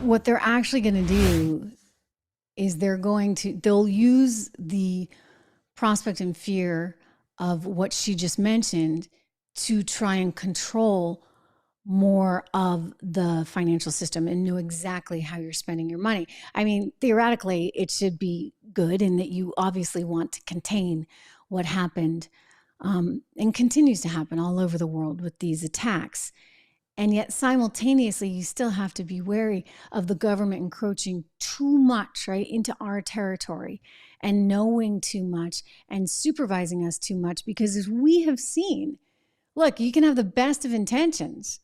What they're actually going to do is they'll use the prospect and fear of what she just mentioned to try and control more of the financial system and know exactly how you're spending your money. I mean, theoretically, it should be good in that you obviously want to contain what happened and continues to happen all over the world with these attacks. And yet simultaneously, you still have to be wary of the government encroaching too much, right, into our territory and knowing too much and supervising us too much. Because as we have seen, look, you can have the best of intentions,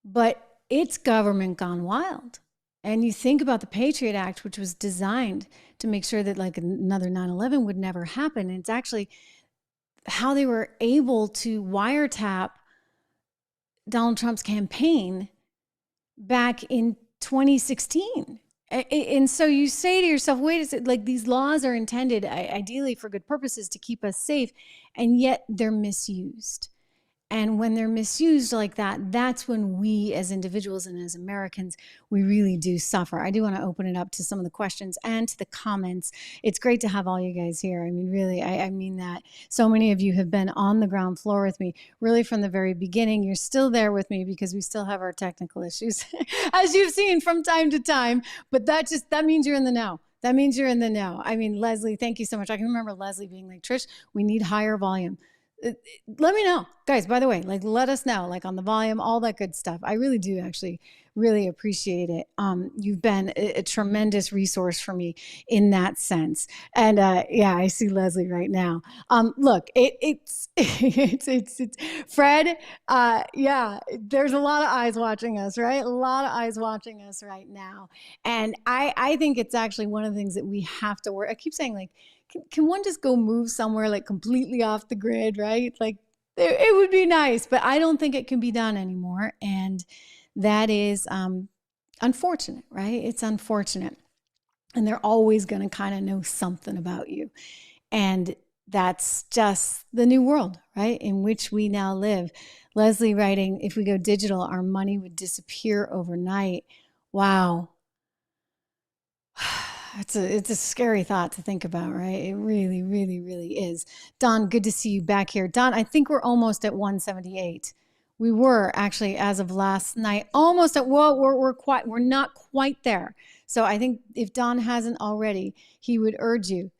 but it's government gone wild. And you think about the Patriot Act, which was designed to make sure that like another 9/11 would never happen. And it's actually how they were able to wiretap Donald Trump's campaign back in 2016. And so you say to yourself, wait a second, like these laws are intended ideally for good purposes to keep us safe, and yet they're misused. And when they're misused like that, that's when we as individuals and as Americans, we really do suffer. I do want to open it up to some of the questions and to the comments. It's great to have all you guys here. I mean, really, I mean that. So many of you have been on the ground floor with me, really from the very beginning. You're still there with me because we still have our technical issues, as you've seen from time to time. But that means you're in the know. That means you're in the know. I mean, Leslie, thank you so much. I can remember Leslie being like, Trish, we need higher volume. let me know, guys. By the way, like, let us know, like, on the volume, all that good stuff. I really do actually really appreciate it. You've been a tremendous resource for me in that sense. And yeah, I see Leslie right now. Look, it's Fred. Yeah, there's a lot of eyes watching us, right? A lot of eyes watching us right now. And I think it's actually one of the things that we have to work. I keep saying, like, can one just go move somewhere like completely off the grid, right? Like, it would be nice, but I don't think it can be done anymore. And that is unfortunate, right? It's unfortunate. And they're always going to kind of know something about you. And that's just the new world, right? In which we now live. Leslie writing, if we go digital, our money would disappear overnight. Wow. It's a scary thought to think about, right? It really, really, really is. Don, good to see you back here. Don, I think we're almost at 178. We were actually, as of last night, almost at, well, we're not quite there. So I think if Don hasn't already, he would urge you.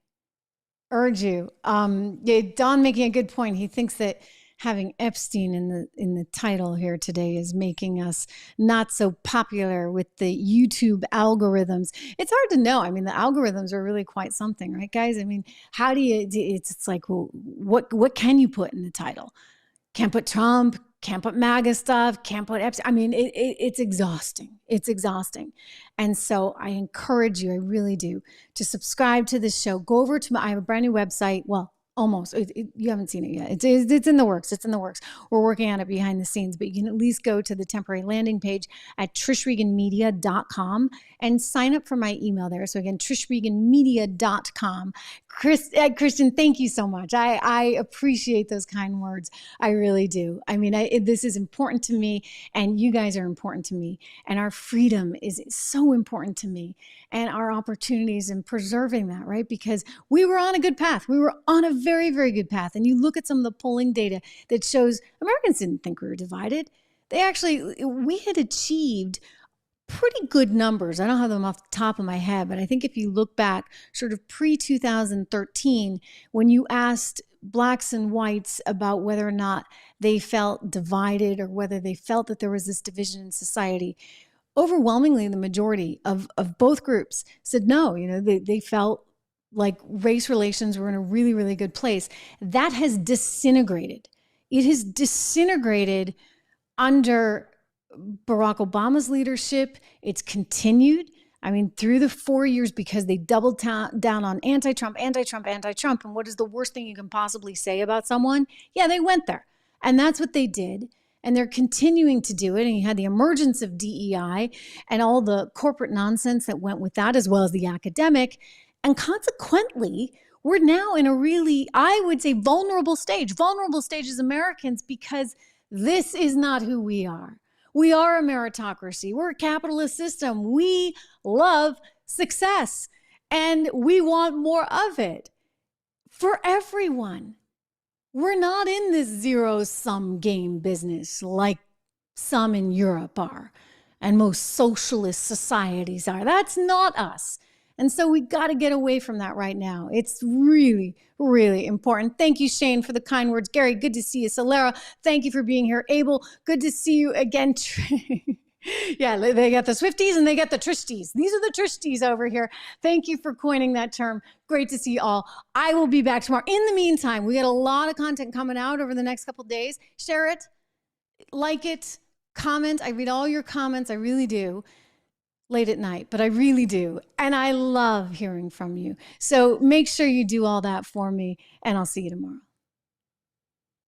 Yeah, Don making a good point. He thinks that having Epstein in the title here today is making us not so popular with the YouTube algorithms. It's hard to know. I mean, the algorithms are really quite something, right, guys? I mean, how do you? It's like, well, what can you put in the title? Can't put Trump. Can't put MAGA stuff, can't put Epstein. I mean, it's exhausting. It's exhausting. And so I encourage you, I really do, to subscribe to this show. Go over to I have a brand new website. Well, almost. You haven't seen it yet. It's in the works. It's in the works. We're working on it behind the scenes, but you can at least go to the temporary landing page at trishreganmedia.com and sign up for my email there. So again, trishreganmedia.com. Christian, thank you so much. I appreciate those kind words. I really do. I mean, this is important to me, and you guys are important to me, and our freedom is so important to me, and our opportunities in preserving that, right? Because we were on a good path. We were on a very, very good path. And you look at some of the polling data that shows Americans didn't think we were divided. We had achieved pretty good numbers. I don't have them off the top of my head, but I think if you look back sort of pre-2013, when you asked blacks and whites about whether or not they felt divided or whether they felt that there was this division in society, overwhelmingly the majority of both groups said no. You know, they felt like race relations were in a really, really good place. That has disintegrated. It has disintegrated under Barack Obama's leadership. It's continued. I mean, through the 4 years, because they doubled down on anti-Trump. And what is the worst thing you can possibly say about someone? Yeah, they went there. And that's what they did. And they're continuing to do it. And you had the emergence of DEI and all the corporate nonsense that went with that, as well as the academic. And consequently, we're now in a really, I would say, vulnerable stage as Americans, because this is not who we are. We are a meritocracy. We're a capitalist system. We love success, and we want more of it for everyone. We're not in this zero-sum game business like some in Europe are, and most socialist societies are. That's not us. And so we got to get away from that right now. It's really, really important. Thank you, Shane, for the kind words. Gary, good to see you. Solera, thank you for being here. Abel, good to see you again. Yeah, they got the Swifties and they got the Trishties. These are the Trishties over here. Thank you for coining that term. Great to see you all. I will be back tomorrow. In the meantime, we got a lot of content coming out over the next couple of days. Share it, like it, comment. I read all your comments. I really do. Late at night, but I really do. And I love hearing from you. So make sure you do all that for me, and I'll see you tomorrow.